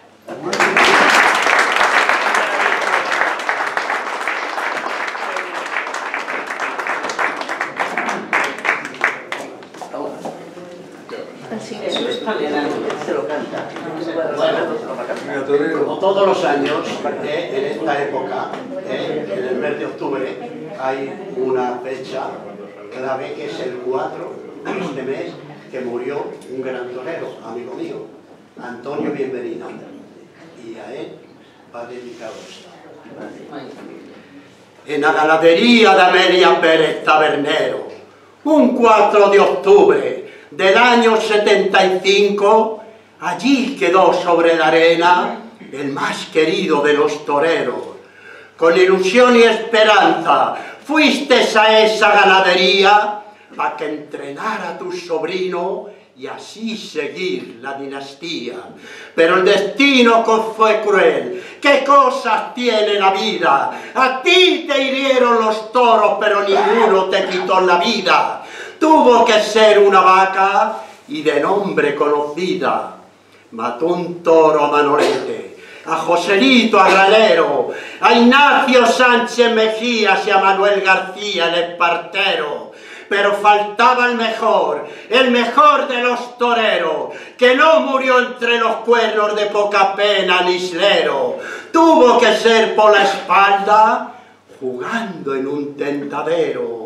Jesús Toledano. Se lo canta. Como todos los años, en esta época, en el mes de octubre, hay una fecha clave que es el 4 de este mes, que murió un gran torero, amigo mío, Antonio Bienvenido. Y a él va dedicado esto. En la ganadería de Amelia Pérez Tabernero, un 4 de octubre del año 75, allí quedó sobre la arena el más querido de los toreros. Con ilusión y esperanza fuiste a esa ganadería para que entrenara a tu sobrino y así seguir la dinastía. Pero el destino fue cruel. ¿Qué cosas tiene la vida? A ti te hirieron los toros, pero ninguno te quitó la vida. Tuvo que ser una vaca y de nombre conocida. Mató un toro a Manolete, a Joselito a Granero, a Ignacio Sánchez Mejías y a Manuel García el espartero. Pero faltaba el mejor de los toreros, que no murió entre los cuernos de poca pena el islero. Tuvo que ser por la espalda, jugando en un tentadero.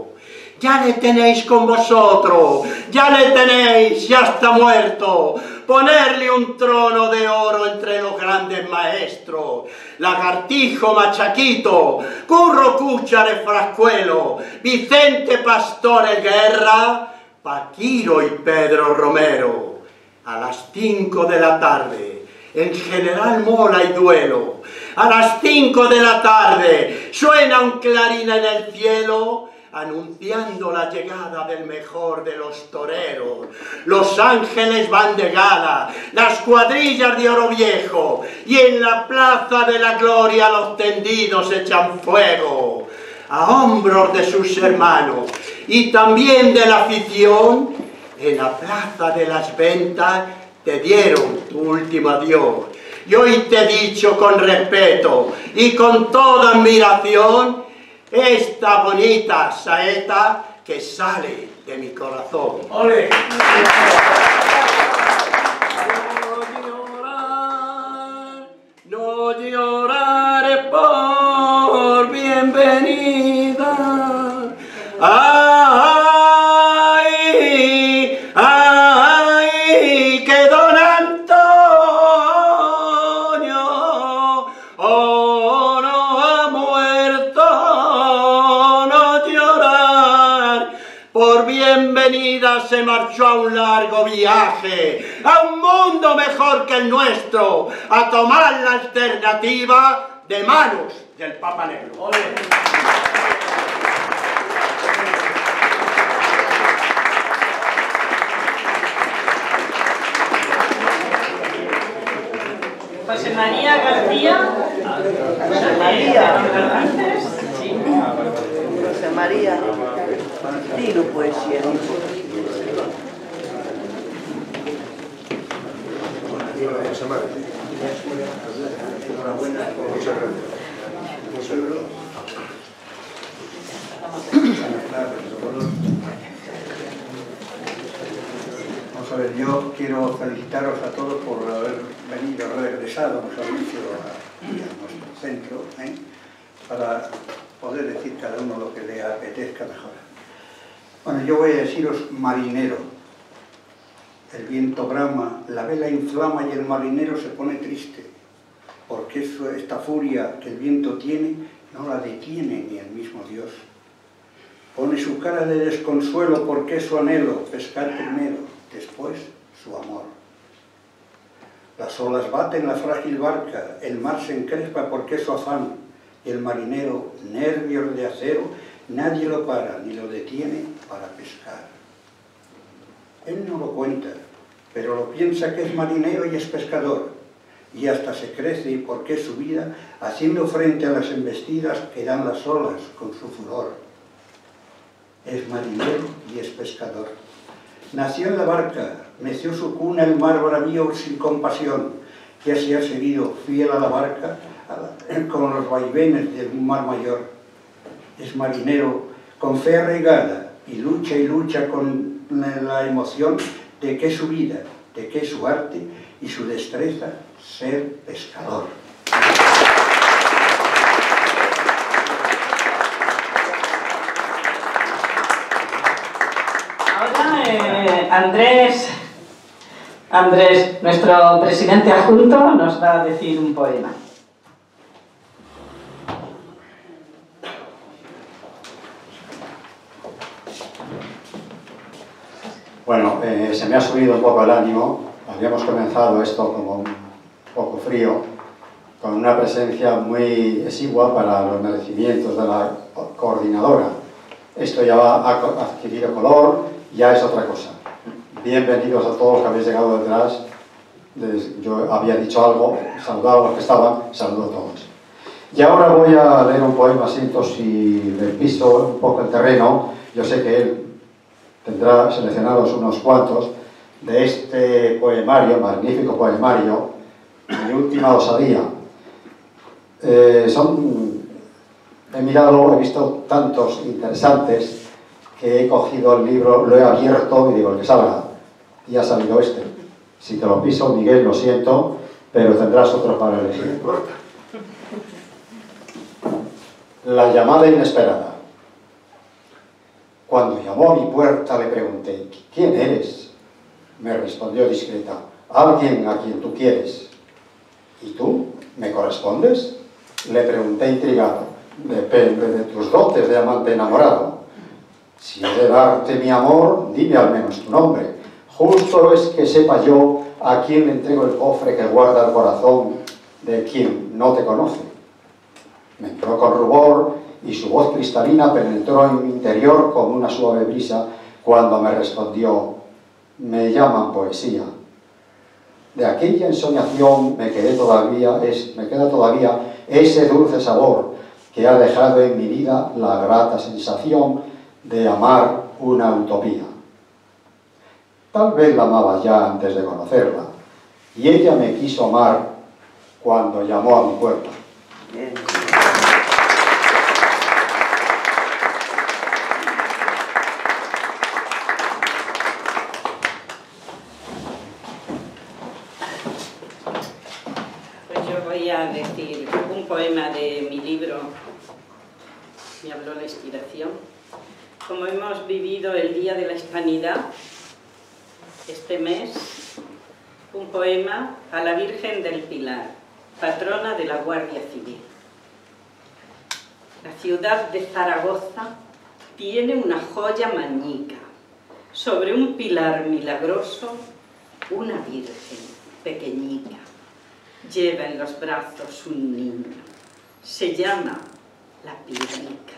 Ya le tenéis con vosotros, ya le tenéis, ya está muerto. Ponerle un trono de oro entre los grandes maestros. Lagartijo Machaquito, Curro Cúchare Frascuelo, Vicente Pastore Guerra, Paquiro y Pedro Romero. A las 5 de la tarde, en General Mola y Duelo, a las 5 de la tarde, suena un clarín en el cielo, anunciando la llegada del mejor de los toreros. Los ángeles van de gala, las cuadrillas de oro viejo, y en la plaza de la gloria los tendidos echan fuego. A hombros de sus hermanos y también de la afición, en la plaza de las ventas te dieron tu último adiós. Y hoy te he dicho con respeto y con toda admiración esta bonita saeta que sale de mi corazón. ¡Ole! venida se marchó a un largo viaje, a un mundo mejor que el nuestro, a tomar la alternativa de manos del Papa Negro. José María García. José María. José María. Dilo poesía. José María. Enhorabuena. Muchas gracias. Vamos a ver, yo quiero felicitaros a todos por haber venido, regresado a nuestro servicio a nuestro centro, para poder decir cada uno lo que le apetezca mejor. Bueno, yo voy a deciros marinero. El viento brama, la vela inflama y el marinero se pone triste, porque esta furia que el viento tiene no la detiene ni el mismo Dios. Pone su cara de desconsuelo porque es su anhelo pescar primero, después su amor. Las olas baten la frágil barca, el mar se encrespa porque es su afán, y el marinero, nervios de acero, nadie lo para ni lo detiene para pescar. Él no lo cuenta, pero lo piensa que es marinero y es pescador, y hasta se crece porque es su vida haciendo frente a las embestidas que dan las olas con su furor. Es marinero y es pescador. Nació en la barca, meció su cuna el mar bravío sin compasión, y así ha seguido fiel a la barca con los vaivenes de un mar mayor. Es marinero con fe arraigada y lucha con la emoción de que es su vida, de que es su arte y su destreza ser pescador. Andrés, nuestro presidente adjunto, nos va a decir un poema. Bueno, se me ha subido un poco el ánimo. Habíamos comenzado esto como un poco frío, con una presencia muy exigua para los merecimientos de la coordinadora. Esto ya ha adquirido color, ya es otra cosa. Bienvenidos a todos los que habéis llegado detrás. Yo había dicho algo, saludado a los que estaban, saludo a todos. Y ahora voy a leer un poema, siento si le piso un poco el terreno. Yo sé que él tendrá seleccionados unos cuantos de este poemario, magnífico poemario, Mi última osadía. He mirado, he visto tantos interesantes que he cogido el libro, lo he abierto y digo, el que salga. Y ha salido este. Si te lo piso, Miguel, lo siento, pero tendrás otro para elegir. La llamada inesperada. Cuando llamó a mi puerta le pregunté, ¿quién eres? Me respondió discreta, alguien a quien tú quieres. ¿Y tú? ¿Me correspondes? Le pregunté intrigado, depende de tus dotes de amante enamorado. Si he de darte mi amor, dime al menos tu nombre. Justo es que sepa yo a quién le entrego el cofre que guarda el corazón de quien no te conoce. Me miró con rubor y su voz cristalina penetró en mi interior como una suave brisa cuando me respondió, me llaman poesía. De aquella ensoñación me queda todavía ese dulce sabor que ha dejado en mi vida la grata sensación de amar una utopía. Tal vez la amaba ya antes de conocerla, y ella me quiso amar cuando llamó a mi puerta. Pues yo voy a decir un poema de mi libro, Me habló la inspiración. Como hemos vivido el Día de la Hispanidad, este mes, un poema a la Virgen del Pilar, patrona de la Guardia Civil. La ciudad de Zaragoza tiene una joya mañica, Sobre un pilar milagroso, una virgen pequeñita lleva en los brazos un niño. Se llama la Piedrica.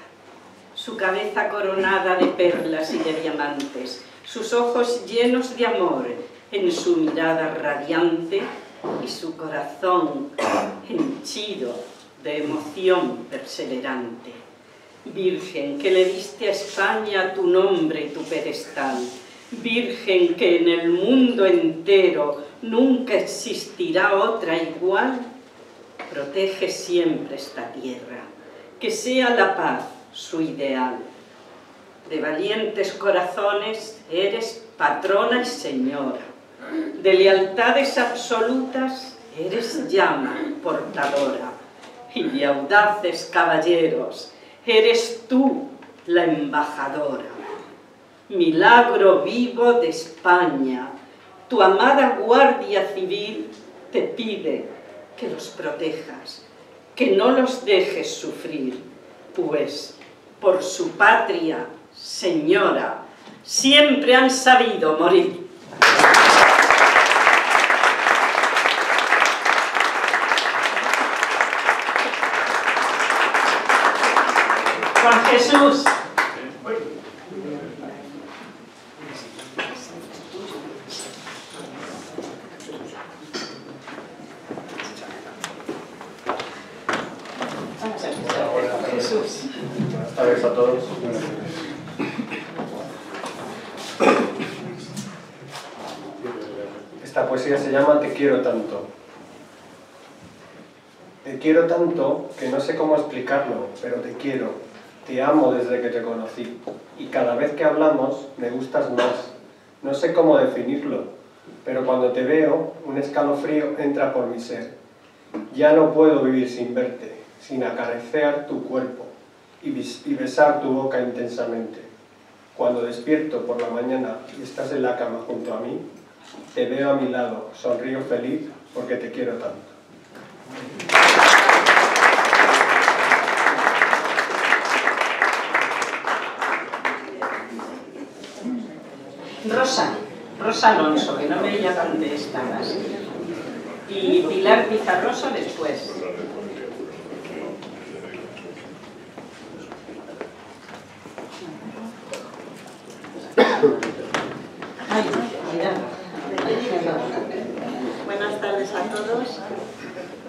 Su cabeza coronada de perlas y de diamantes, sus ojos llenos de amor en su mirada radiante y su corazón henchido de emoción perseverante. Virgen que le diste a España tu nombre y tu pedestal, Virgen que en el mundo entero nunca existirá otra igual, protege siempre esta tierra, que sea la paz su ideal. De valientes corazones eres patrona y señora, de lealtades absolutas eres llama portadora, y de audaces caballeros eres tú la embajadora. Milagro vivo de España, tu amada Guardia Civil te pide que los protejas, que no los dejes sufrir, pues por su patria, señora, siempre han sabido morir. Juan Jesús. Jesús. Buenas tardes a todos. Esta poesía se llama Te quiero tanto. Te quiero tanto que no sé cómo explicarlo, pero te quiero. Te amo desde que te conocí, y cada vez que hablamos me gustas más. No sé cómo definirlo, pero cuando te veo, un escalofrío entra por mi ser. Ya no puedo vivir sin verte, sin acariciar tu cuerpo y besar tu boca intensamente. Cuando despierto por la mañana y estás en la cama junto a mí, te veo a mi lado, sonrío feliz porque te quiero tanto. Rosa Alonso, que no veía dónde estabas. Y Pilar Pizarroso después. Buenas tardes a todos.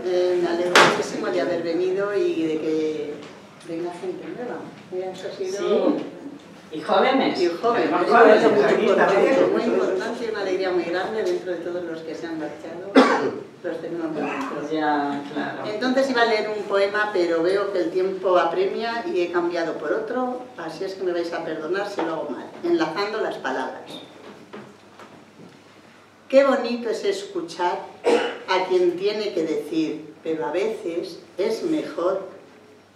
Me alegro muchísimo de haber venido y de que venga gente nueva. Eso ha sido... Sí. Y jóvenes. Y jóvenes. Muy importante y una alegría muy grande dentro de todos los que se han marchado. Los tenemos dentro. Ya, claro. Entonces iba a leer un poema, pero veo que el tiempo apremia y he cambiado por otro, así es que me vais a perdonar si lo hago mal. Enlazando las palabras. Qué bonito es escuchar a quien tiene que decir, pero a veces es mejor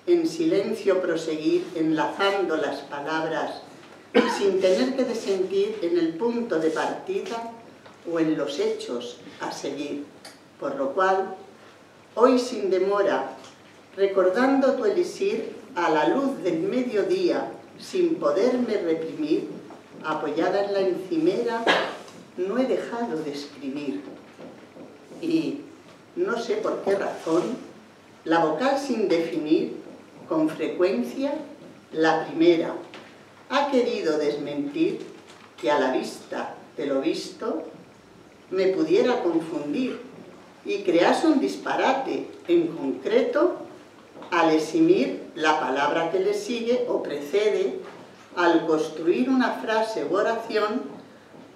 en silencio proseguir enlazando las palabras sin tener que disentir en el punto de partida o en los hechos a seguir. Por lo cual, hoy sin demora, recordando tu elixir a la luz del mediodía, sin poderme reprimir, apoyada en la encimera, no he dejado de escribir. Y, no sé por qué razón, la vocal sin definir, con frecuencia, la primera, ha querido desmentir que a la vista de lo visto me pudiera confundir y crease un disparate, en concreto, al eximir la palabra que le sigue o precede, al construir una frase u oración,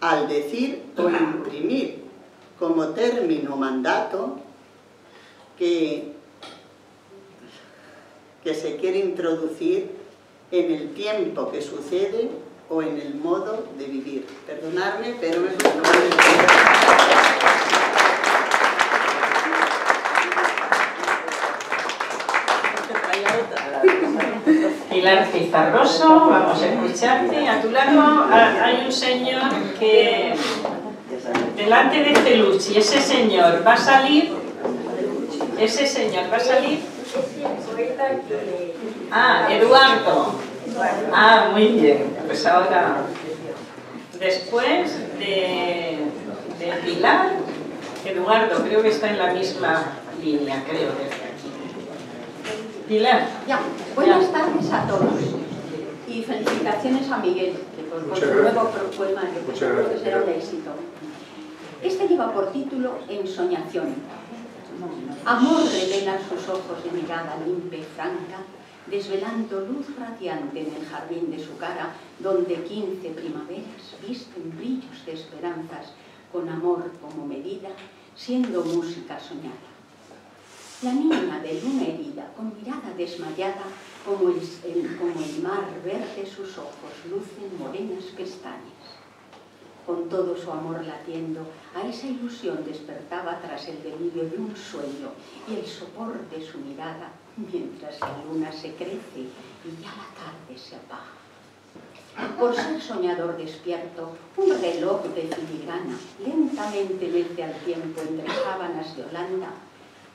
al decir o imprimir como término mandato que se quiere introducir en el tiempo que sucede o en el modo de vivir. Perdonadme, pero me gusta. Pilar Pizarroso, vamos a escucharte. A tu lado hay un señor que delante de Celucci, ese señor va a salir. Ese señor va a salir. Ah, Eduardo. Ah, muy bien. Pues ahora Después de Pilar, Eduardo, creo que está en la misma línea, creo, desde aquí. Pilar. Ya, buenas tardes a todos y felicitaciones a Miguel por su nuevo poema, que seguro que será un éxito. Este lleva por título Ensoñación. Amor revela sus ojos de mirada limpia y franca, desvelando luz radiante en el jardín de su cara, donde 15 primaveras visten brillos de esperanzas, con amor como medida, siendo música soñada. La niña de luna herida, con mirada desmayada, como el mar verde sus ojos lucen morenas pestañas. Con todo su amor latiendo, a esa ilusión despertaba tras el delirio de un sueño y el sopor de su mirada, mientras la luna se crece y ya la tarde se apaga. Por ser soñador despierto, un reloj de filigrana lentamente mece al tiempo entre sábanas de Holanda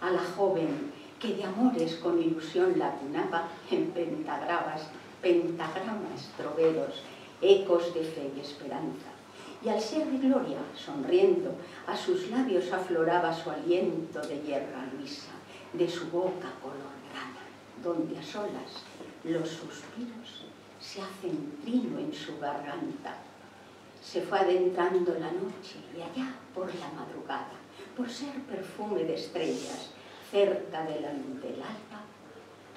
a la joven que de amores con ilusión la cunaba en pentagramas troveros, ecos de fe y esperanza. Y al ser de gloria, sonriendo, a sus labios afloraba su aliento de hierba luisa, de su boca color grana, donde a solas los suspiros se hacen trino en su garganta. Se fue adentrando la noche y allá por la madrugada, por ser perfume de estrellas, cerca de la luz del alba,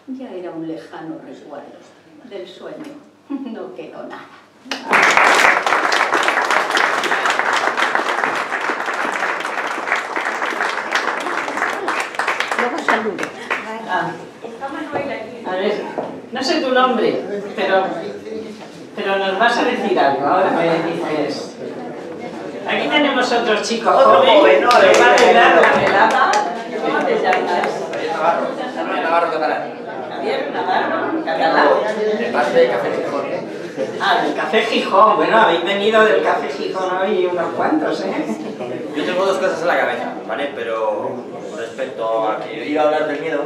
ya era un lejano recuerdo del sueño, no quedó nada. Saludos. A ver, no sé tu nombre, pero nos vas a decir algo. Ahora me dices. Aquí tenemos otros chicos jóvenes que van a bailar la velada. ¿Cómo te llamas? Javier Navarro catalán. Javier Navarro catalán. De parte de Café Gijón. Ah, del Café Gijón. Bueno, habéis venido del Café Gijón hoy unos cuantos, ¿eh? Yo tengo dos cosas en la cabeza, ¿vale? Pero respecto a que iba a hablar del miedo,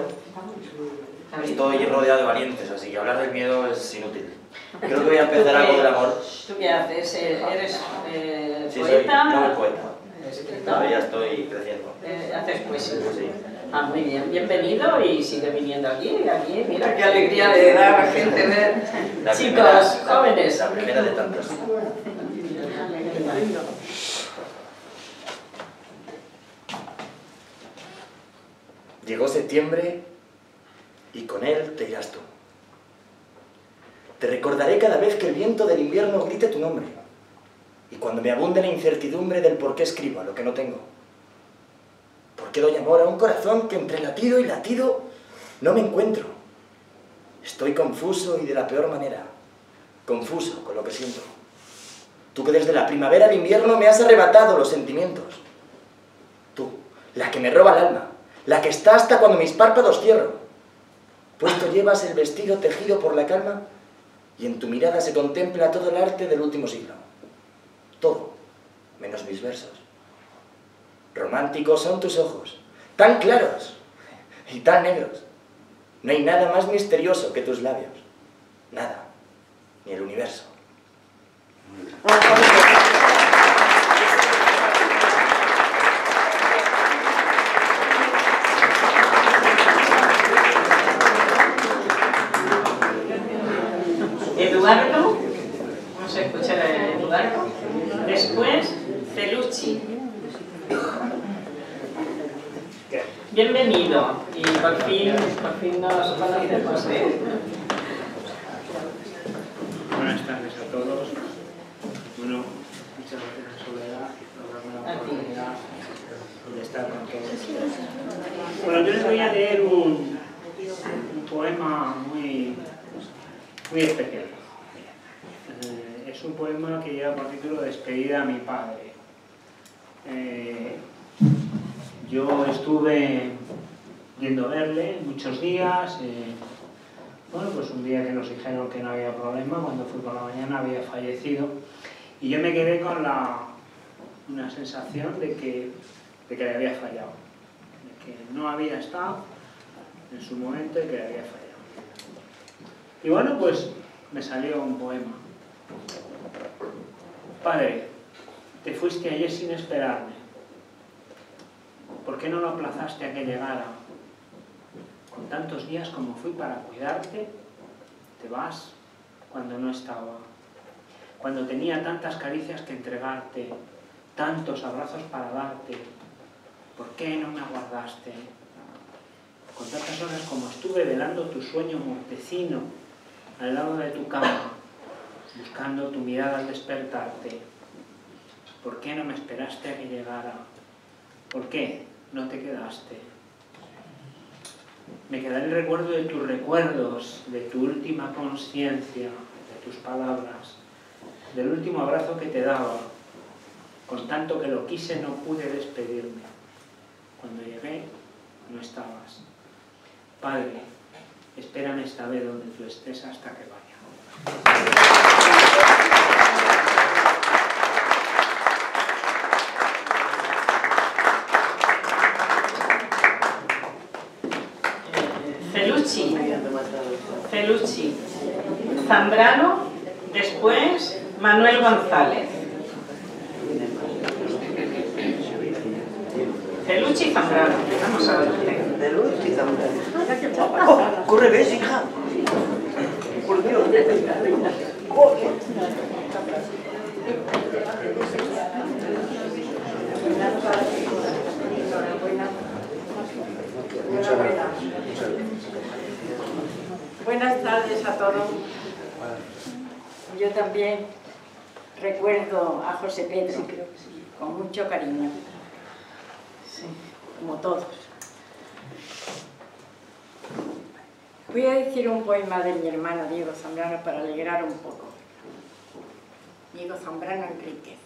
estoy rodeado de valientes, así que hablar del miedo es inútil. Creo que voy a empezar algo del amor. ¿Tú qué haces? ¿Eres Sí, poeta? soy no poeta. ¿Escritor? Todavía estoy creciendo. ¿Haces poesía? Sí. Ah, muy bien. Bienvenido y sigue viniendo aquí. Mira qué alegría le da a la gente ver chicos jóvenes. La primera de tantas. Llegó septiembre y con él te irás tú. Te recordaré cada vez que el viento del invierno grite tu nombre y cuando me abunde la incertidumbre del por qué escribo a lo que no tengo. ¿Por qué doy amor a un corazón que entre latido y latido no me encuentro? Estoy confuso y de la peor manera, confuso con lo que siento. Tú que desde la primavera al invierno me has arrebatado los sentimientos. Tú, la que me roba el alma, la que está hasta cuando mis párpados cierro. Puesto llevas el vestido tejido por la calma y en tu mirada se contempla todo el arte del último siglo. Todo, menos mis versos. Románticos son tus ojos, tan claros y tan negros. No hay nada más misterioso que tus labios. Nada, ni el universo. Eduardo, vamos a escuchar a Eduardo. Después, Felucci. Bienvenido. Y por fin nos conocemos, ¿eh? Buenas tardes a todos. Bueno, muchas gracias a Soledad por darme la oportunidad de estar con todos ustedes. Bueno, yo les voy a leer un poema muy especial. Es un poema que lleva por título Despedida a mi padre. Yo estuve yendo a verle muchos días. Bueno, pues un día que nos dijeron que no había problema, cuando fui por la mañana había fallecido. Y yo me quedé con una sensación de que le había fallado. De que no había estado en su momento y que le había fallado. Y bueno, pues me salió un poema. Padre, te fuiste ayer sin esperarme. ¿Por qué no lo aplazaste a que llegara? Con tantos días como fui para cuidarte, te vas cuando no estaba. Cuando tenía tantas caricias que entregarte, tantos abrazos para darte, ¿por qué no me aguardaste? Con tantas horas como estuve velando tu sueño mortecino al lado de tu cama, buscando tu mirada al despertarte, ¿por qué no me esperaste a que llegara? ¿Por qué no te quedaste? Me quedará el recuerdo de tus recuerdos, de tu última conciencia, de tus palabras, del último abrazo que te daba. Con tanto que lo quise no pude despedirme. Cuando llegué no estabas. Padre, espérame esta vez donde tú estés hasta que vaya. Felucci, Zambrano, después Manuel González. Felucci, Zambrano, vamos a ver. Felucci, Zambrano. Oh, corre, ves, hija. Por Dios. Corre. Buenas tardes a todos. Yo también recuerdo a José Pedro con mucho cariño, como todos. Voy a decir un poema de mi hermano Diego Zambrano para alegrar un poco. Diego Zambrano Enríquez.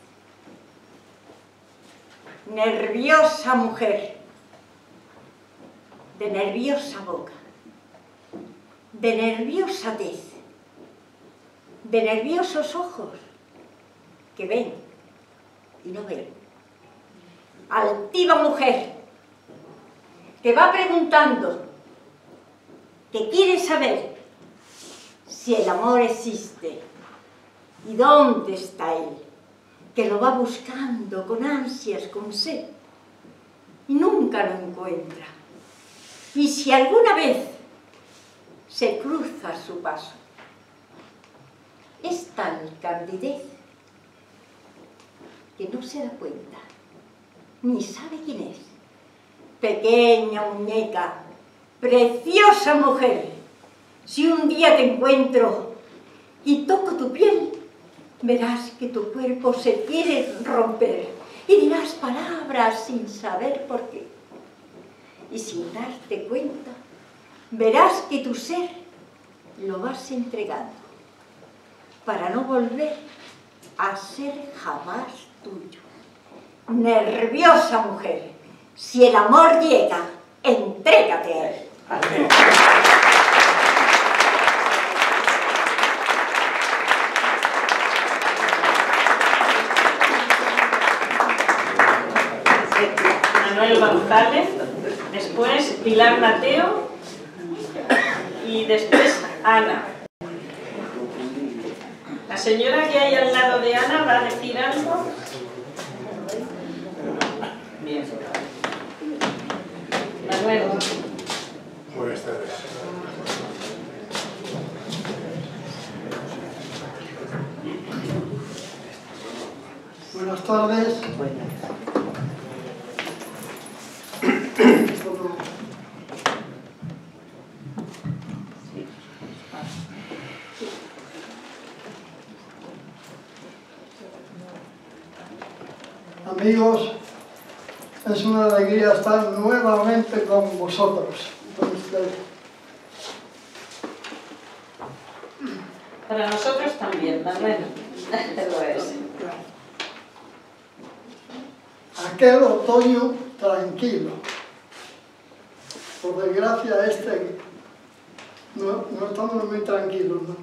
Nerviosa mujer, de nerviosa boca, de nerviosa tez, de nerviosos ojos que ven y no ven. Altiva mujer que va preguntando, que quiere saber si el amor existe y dónde está él, que lo va buscando con ansias, con sed y nunca lo encuentra. Y si alguna vez se cruza a su paso, es tal candidez que no se da cuenta, ni sabe quién es. Pequeña muñeca, preciosa mujer, si un día te encuentro y toco tu piel, verás que tu cuerpo se quiere romper y dirás palabras sin saber por qué. Y sin darte cuenta, verás que tu ser lo vas entregando para no volver a ser jamás tuyo. Nerviosa mujer, si el amor llega, entrégate a él. Manuel González, después Pilar Mateo y después Ana. La señora que hay al lado de Ana va a decir algo. Bien. Manuel. Buenas tardes. Buenas tardes. Amigos, es una alegría estar nuevamente con vosotros. Para nosotros también, Manuel. Lo es. Aquel otoño tranquilo. Por desgracia no estamos muy tranquilos, ¿no?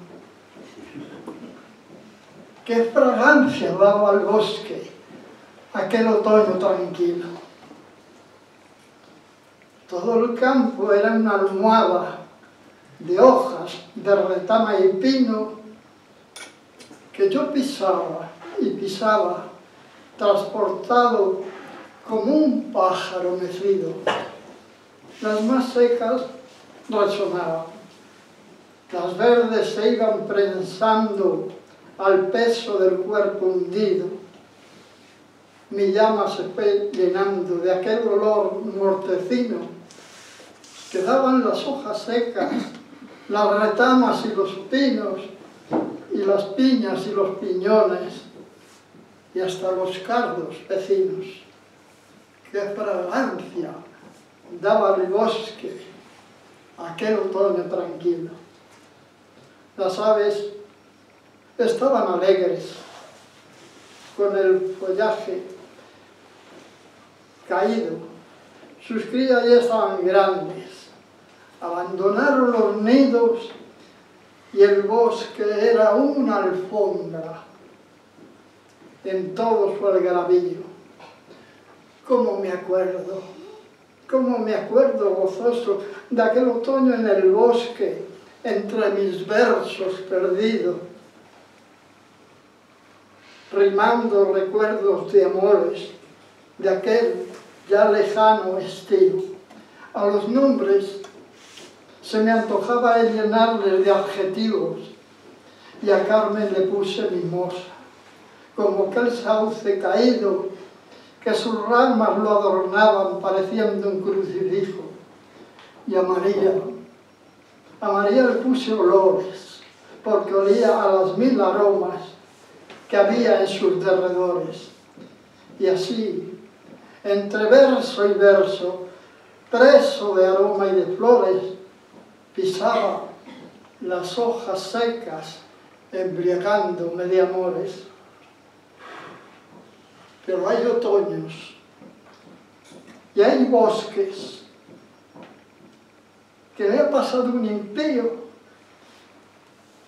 Qué fragancia daba al bosque aquel otoño tranquilo. Todo el campo era una almohada de hojas de retama y pino que yo pisaba y pisaba, transportado como un pájaro mecido. Las más secas resonaban, las verdes se iban prensando al peso del cuerpo hundido. Mi llama se fue llenando de aquel olor mortecino que daban las hojas secas, las retamas y los pinos, y las piñas y los piñones, y hasta los cardos vecinos. ¡Qué fragancia daba el bosque aquel otoño tranquilo! Las aves estaban alegres, con el follaje caído. Sus crías ya estaban grandes, abandonaron los nidos y el bosque era una alfombra en todo su algarabío. ¿Cómo me acuerdo gozoso de aquel otoño en el bosque, entre mis versos perdidos, rimando recuerdos de amores de aquel ya lejano estío. A los nombres se me antojaba llenarles de adjetivos, y a Carmen le puse mimosa, como aquel sauce caído que sus ramas lo adornaban pareciendo un crucifijo. Y a María le puse olores, porque olía a las 1000 aromas que había en sus derredores. Y así, entre verso y verso, preso de aroma y de flores, pisaba las hojas secas, embriagándome de amores. Pero hay otoños y hay bosques que le ha pasado un impío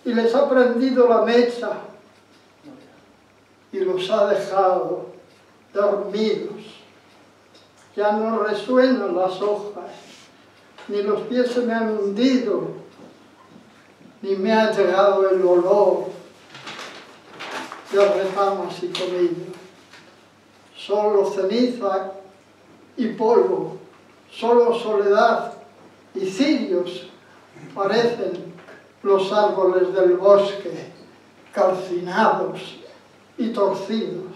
y les ha prendido la mecha y los ha dejado dormidos. Ya no resuenan las hojas, ni los pies se me han hundido, ni me ha llegado el olor de retamas y comida. Solo ceniza y polvo, solo soledad y cirios parecen los árboles del bosque, calcinados y torcidos.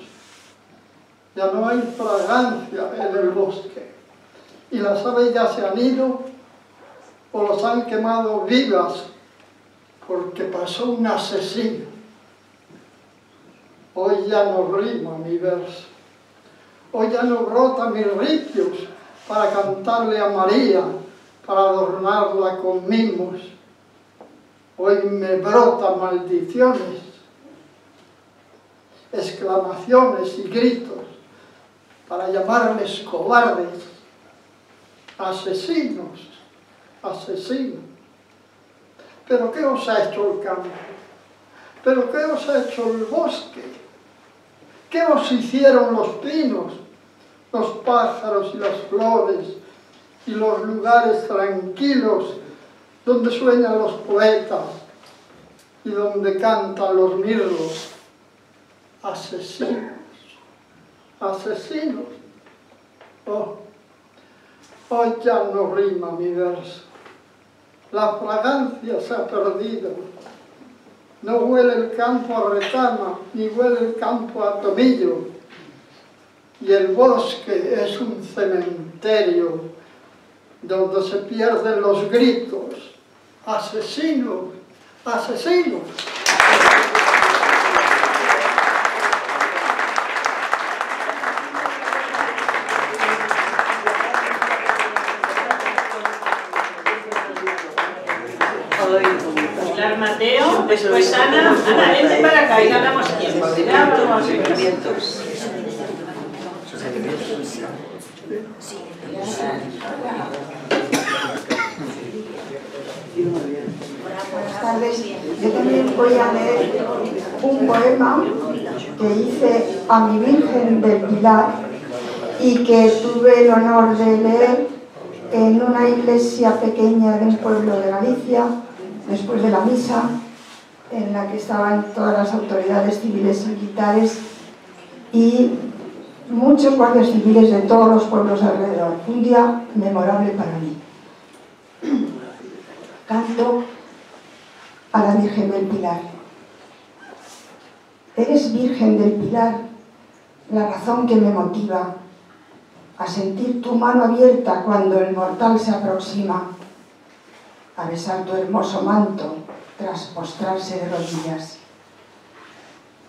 Ya no hay fragancia en el bosque, y las aves ya se han ido o las han quemado vivas, porque pasó un asesino. Hoy ya no rima mi verso, hoy ya no brota mis ripios para cantarle a María, para adornarla con mimos. Hoy me brotan maldiciones, exclamaciones y gritos para llamarles cobardes, asesinos, asesinos. ¿Pero qué os ha hecho el campo? ¿Pero qué os ha hecho el bosque? ¿Qué os hicieron los pinos, los pájaros y las flores, y los lugares tranquilos donde sueñan los poetas y donde cantan los mirlos? Asesinos, asesinos. Oh, hoy ya no rima mi verso. La fragancia se ha perdido. No huele el campo a retama, ni huele el campo a tomillo. Y el bosque es un cementerio donde se pierden los gritos. Asesinos, asesinos. Pilar Mateo, después Ana. Ana, vente para acá y ganamos tiempo. Ya vamos. Buenas tardes. Yo también voy a leer un poema que hice a mi Virgen del Pilar y que tuve el honor de leer en una iglesia pequeña de un pueblo de Galicia, después de la misa, en la que estaban todas las autoridades civiles y militares y muchos guardias civiles de todos los pueblos alrededor. Un día memorable para mí. Canto a la Virgen del Pilar. Eres Virgen del Pilar, la razón que me motiva a sentir tu mano abierta cuando el mortal se aproxima, a besar tu hermoso manto tras postrarse de rodillas.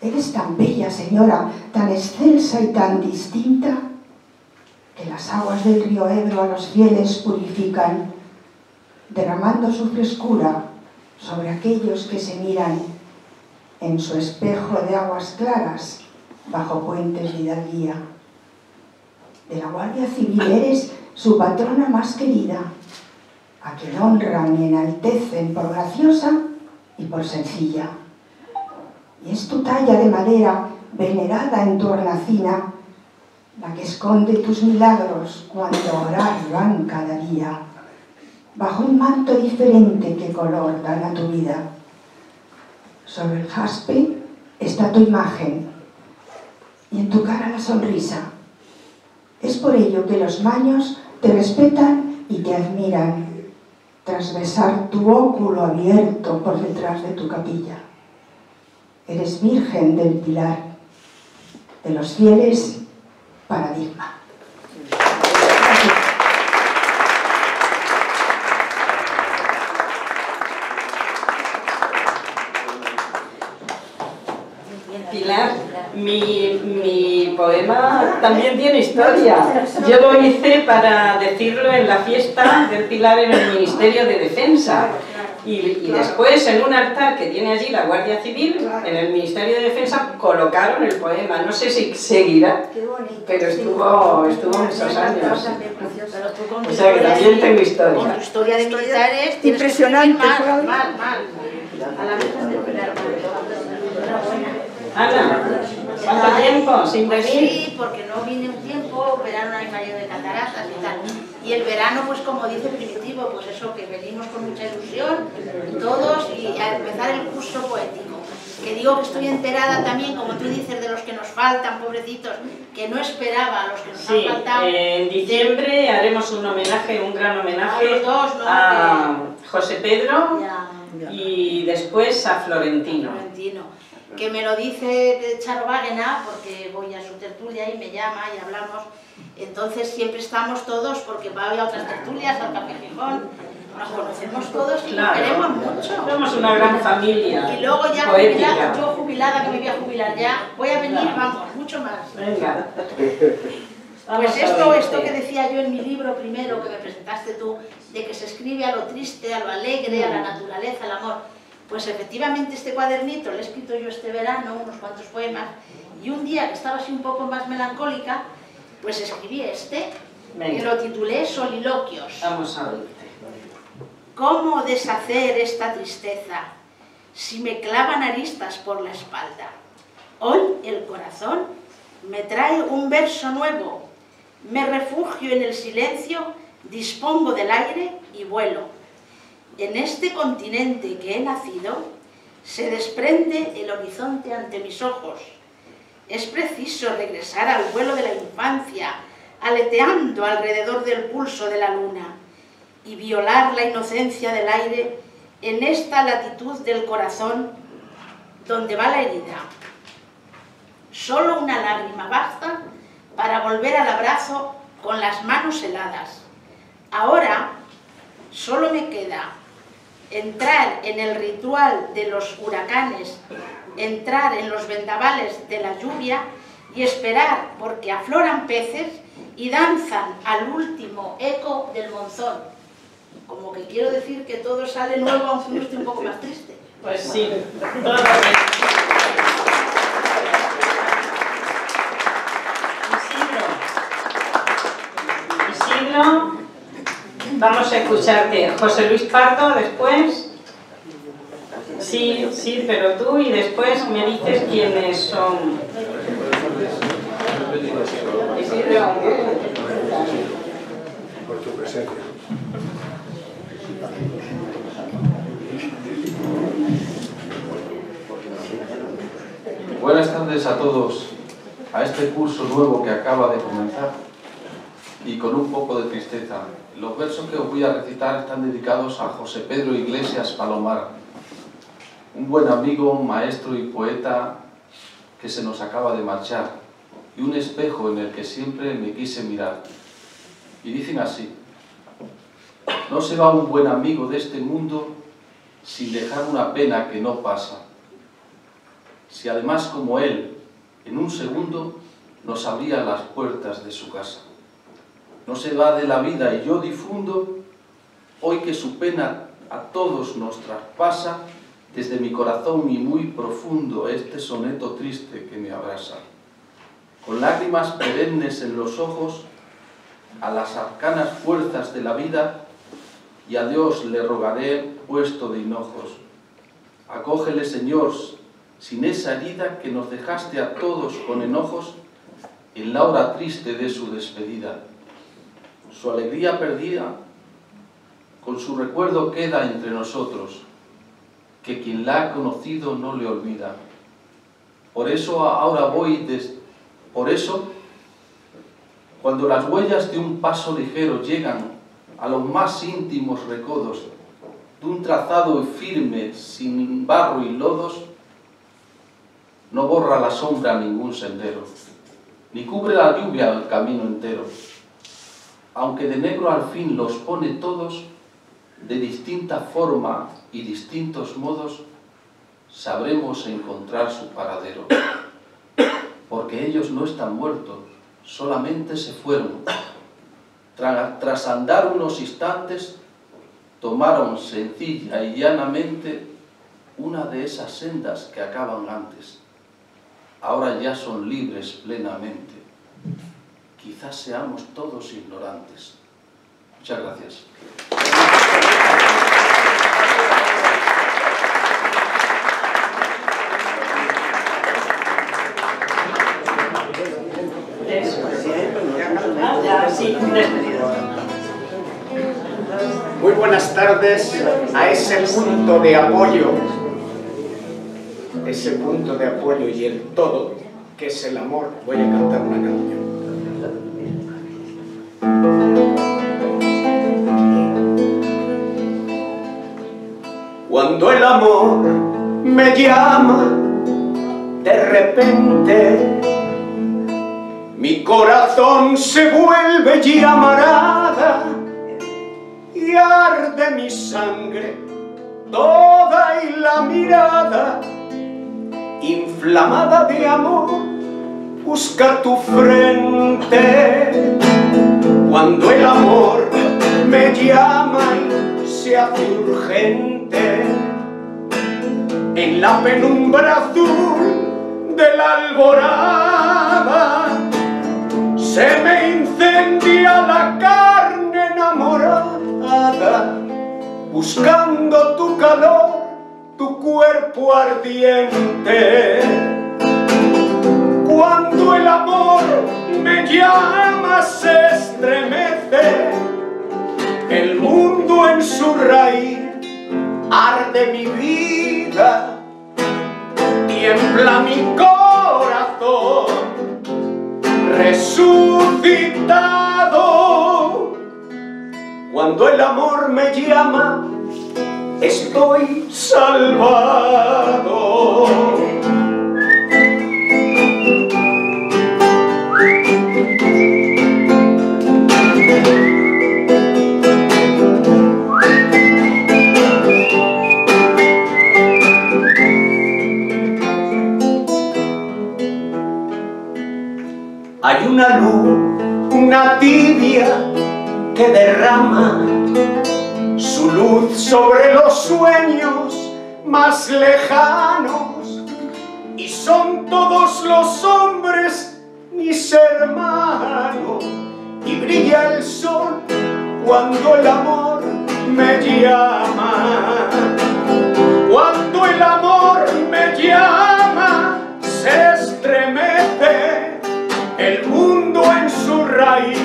Eres tan bella, señora, tan excelsa y tan distinta, que las aguas del río Ebro a los fieles purifican, derramando su frescura sobre aquellos que se miran en su espejo de aguas claras bajo puentes de hidalguía. De la Guardia Civil eres su patrona más querida, a quien honran y enaltecen por graciosa y por sencilla. Y es tu talla de madera venerada en tu hornacina la que esconde tus milagros cuando orar van cada día, bajo un manto diferente que color dan a tu vida. Sobre el jaspe está tu imagen y en tu cara la sonrisa. Es por ello que los maños te respetan y te admiran, tras besar tu óculo abierto por detrás de tu capilla. Eres Virgen del Pilar, de los fieles, paradigma. Pilar, mi poema también tiene historia. Yo lo hice para decirlo en la fiesta del Pilar en el Ministerio de Defensa. Y después, en un altar que tiene allí la Guardia Civil, en el Ministerio de Defensa, colocaron el poema. No sé si seguirá, pero estuvo en esos años. O sea que también tengo historia. Con tu historia de militares, impresionante. Mal. A la Virgen del Pilar. Ana, ¿cuánto tiempo sin venir? Sí, porque no vine un tiempo, operaron a mi marido de cataratas y tal. Y el verano, pues como dice Primitivo, pues eso, que venimos con mucha ilusión, todos, y a empezar el curso poético. Que digo que estoy enterada también, como tú dices, de los que nos faltan, pobrecitos, que no esperaba a los que nos han faltado. En diciembre haremos un homenaje, un gran homenaje a José Pedro y después a Florentino. Que me lo dice Charo Wagner, porque voy a su tertulia y me llama y hablamos. Entonces siempre estamos todos, porque va a otras tertulias, al Café Gijón, nos conocemos todos y nos queremos mucho. Somos una gran familia. Y luego ya poética. jubilada, que me voy a jubilar ya, voy a venir, vamos, mucho más. Venga. Pues esto que decía yo en mi libro primero, que me presentaste tú, de que se escribe a lo triste, a lo alegre, a la naturaleza, al amor. Pues efectivamente este cuadernito lo he escrito yo este verano, unos cuantos poemas, y un día que estaba así un poco más melancólica, pues escribí que lo titulé Soliloquios. Vamos a oírte. ¿Cómo deshacer esta tristeza si me clavan aristas por la espalda? Hoy el corazón me trae un verso nuevo, me refugio en el silencio, dispongo del aire y vuelo. En este continente que he nacido, se desprende el horizonte ante mis ojos. Es preciso regresar al vuelo de la infancia, aleteando alrededor del pulso de la luna, y violar la inocencia del aire en esta latitud del corazón donde va la herida. Solo una lágrima basta para volver al abrazo con las manos heladas. Ahora solo me queda entrar en el ritual de los huracanes, entrar en los vendavales de la lluvia y esperar porque afloran peces y danzan al último eco del monzón. Como que quiero decir que todo sale nuevo aunque uno esté un poco más triste. Pues sí, todo Isidro, vamos a escucharte. José Luis Pardo después. Sí, pero tú y después me dices quiénes son. Isidro. Por tu presencia. tardes a todos a este curso nuevo que acaba de comenzar y con un poco de tristeza. Los versos que os voy a recitar están dedicados a José Pedro Iglesias Palomar, un buen amigo, maestro y poeta que se nos acaba de marchar, y un espejo en el que siempre me quise mirar. Y dicen así: no se va un buen amigo de este mundo sin dejar una pena que no pasa. Si además como él, en un segundo, nos abría las puertas de su casa. No se va de la vida y yo difundo, hoy que su pena a todos nos traspasa, desde mi corazón y muy profundo este soneto triste que me abrasa. Con lágrimas perennes en los ojos, a las arcanas fuerzas de la vida, y a Dios le rogaré puesto de hinojos. Acógele, Señor, sin esa herida que nos dejaste a todos con enojos en la hora triste de su despedida. Su alegría perdida, con su recuerdo queda entre nosotros, que quien la ha conocido no le olvida. Por eso ahora por eso, cuando las huellas de un paso ligero llegan a los más íntimos recodos de un trazado firme, sin barro y lodos, no borra la sombra ningún sendero, ni cubre la lluvia el camino entero. Aunque de negro al fin los pone todos, de distinta forma y distintos modos, sabremos encontrar su paradero. Porque ellos no están muertos, solamente se fueron. Tras andar unos instantes, tomaron sencilla y llanamente una de esas sendas que acaban antes. Ahora ya son libres plenamente. Quizás seamos todos ignorantes. Muchas gracias. Muy buenas tardes a ese punto de apoyo, y el todo, que es el amor. Voy a cantar una canción. Cuando el amor me llama de repente, mi corazón se vuelve llamarada y arde mi sangre toda y la mirada inflamada de amor busca tu frente. Cuando el amor me llama y se hace urgente, en la penumbra azul de la alborada se me incendia la carne enamorada, buscando tu calor, tu cuerpo ardiente. Cuando el amor me llama se estremece, el mundo en su raíz arde mi vida, tiembla mi corazón resucitado. Cuando el amor me llama, estoy salvado. Hay una luz, una tibia que derrama su luz sobre los sueños más lejanos, y son todos los hombres mis hermanos, y brilla el sol cuando el amor me llama. Cuando el amor me llama se estremece, el mundo en su raíz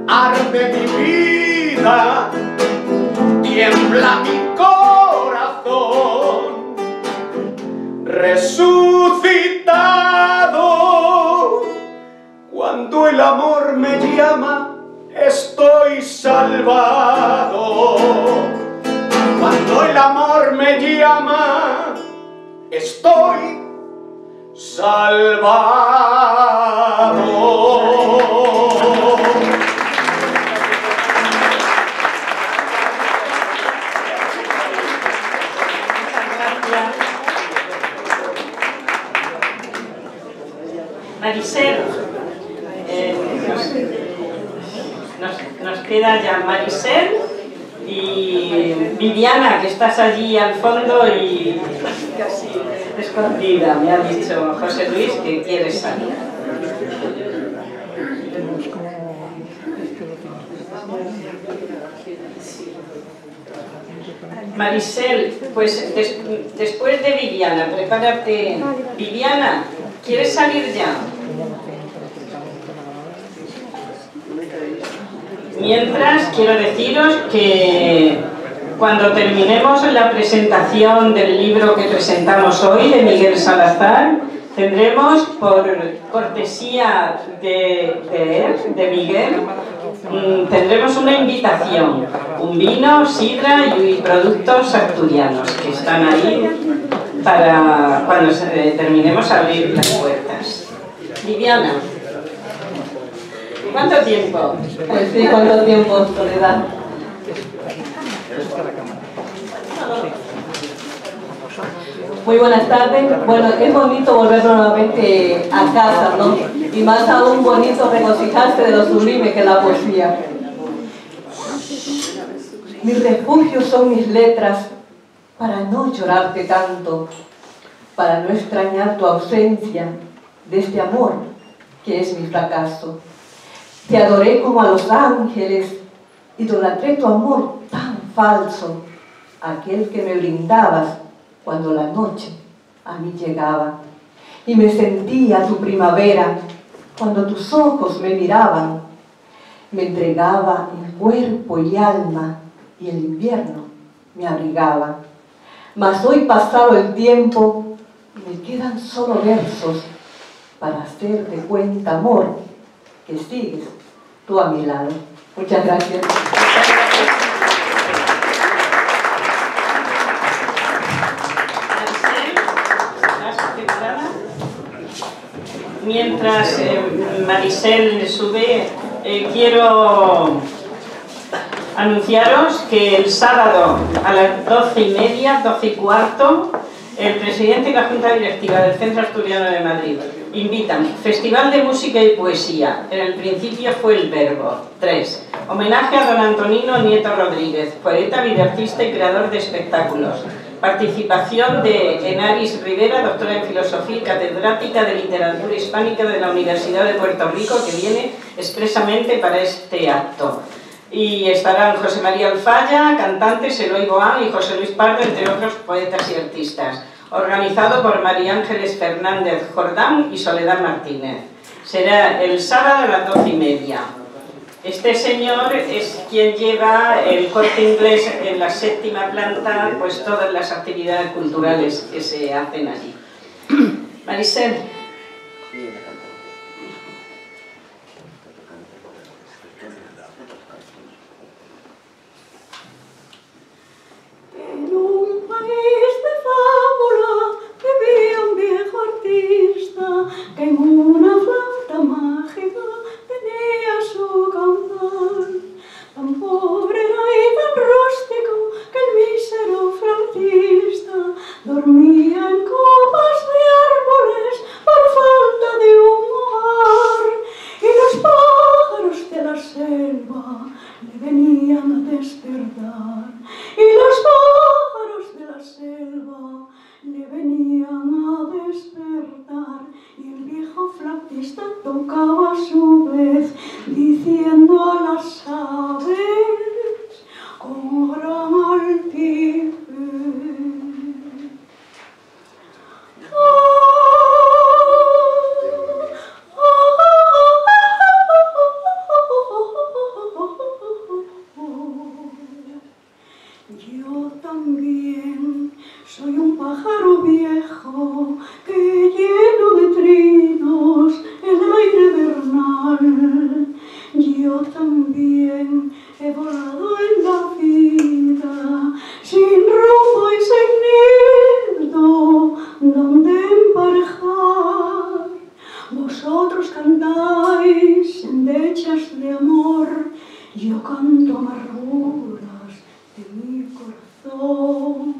arde mi vida, tiembla mi corazón resucitado. Cuando el amor me llama, estoy salvado. Cuando el amor me llama, estoy salvado. Maricel, nos queda ya Maricel y Viviana, que estás allí al fondo y casi escondida. Me ha dicho José Luis que quieres salir. Maricel, pues después de Viviana, prepárate. Viviana, ¿quieres salir ya? Mientras, quiero deciros que cuando terminemos la presentación del libro que presentamos hoy, de Miguel Salazar, tendremos, por cortesía de Miguel, tendremos una invitación, un vino, sidra y productos asturianos que están ahí para cuando terminemos a abrir las puertas. Viviana, ¿cuánto tiempo? Pues sí, ¿cuánto tiempo, Soledad? Muy buenas tardes. Bueno, es bonito volver nuevamente a casa, ¿no? Y más aún bonito regocijarse de lo sublime que es la poesía. Mis refugios son mis letras para no llorarte tanto, para no extrañar tu ausencia de este amor que es mi fracaso. Te adoré como a los ángeles, idolatré tu amor tan falso, aquel que me brindabas cuando la noche a mí llegaba. Y me sentía tu primavera cuando tus ojos me miraban. Me entregaba el cuerpo y alma y el invierno me abrigaba. Mas hoy pasado el tiempo me quedan solo versos para hacer de cuenta, amor, que sigues tú a mi lado. Muchas gracias. Mientras Maricel sube, quiero anunciaros que el sábado a las 12:30, 12:15, el presidente y la Junta Directiva del Centro Asturiano de Madrid invitan Festival de Música y Poesía. En el principio fue el Verbo. 3. Homenaje a don Antonino Nieto Rodríguez, poeta, videoartista y creador de espectáculos. Participación de Enaris Rivera, doctora en Filosofía y catedrática de Literatura Hispánica de la Universidad de Puerto Rico, que viene expresamente para este acto. Y estarán José María Alfaya, cantantes, Eloy Boán y José Luis Pardo, entre otros poetas y artistas. Organizado por María Ángeles Fernández Jordán y Soledad Martínez. Será el sábado a las 12:30. Este señor es quien lleva el Corte Inglés en la 7ª planta, pues todas las actividades culturales que se hacen allí. Maricel. En un país de fábula vivía un viejo artista que en una flauta mágica tenía su caudal. Tan pobre era y tan rústico que el mísero flautista dormía en copas de árboles por falta de un hogar, y los pájaros de la selva le venían a despertar, y los pájaros de la selva le venían a despertar, y el viejo flautista tocaba a su vez, diciendo a las aves con gran altivez: yo también he volado en la vida, sin rumbo y sin nido donde emparejar. Vosotros cantáis endechas de amor, yo canto amarguras de mi corazón.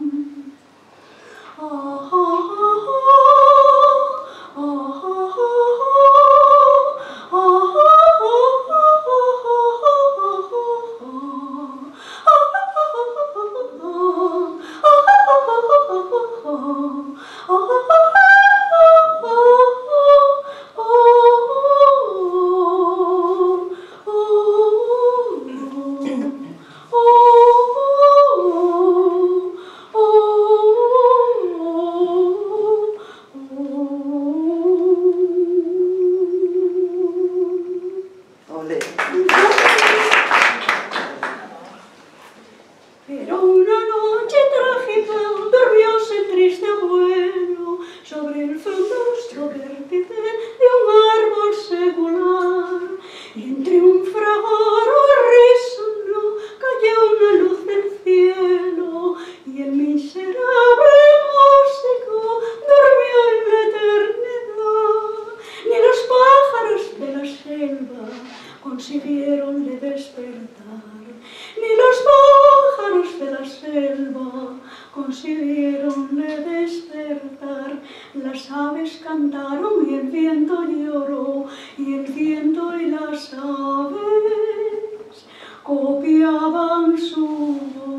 Pero una noche trágica durmióse el triste abuelo sobre el frondoso vértice de un árbol secular, y entre un fragor risonó cayó una luz del cielo, y el miserable músico durmió en la eternidad. Ni los pájaros de la selva consiguieronle despertar, ni los pájaros de la selva consiguieronle despertar. Las aves cantaron y el viento lloró, y el viento y las aves copiaban su voz.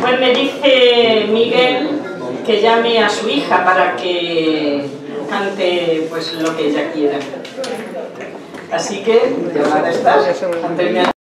Pues me dice Miguel que llame a su hija para que cante pues lo que ella quiera. Así que, llamada está,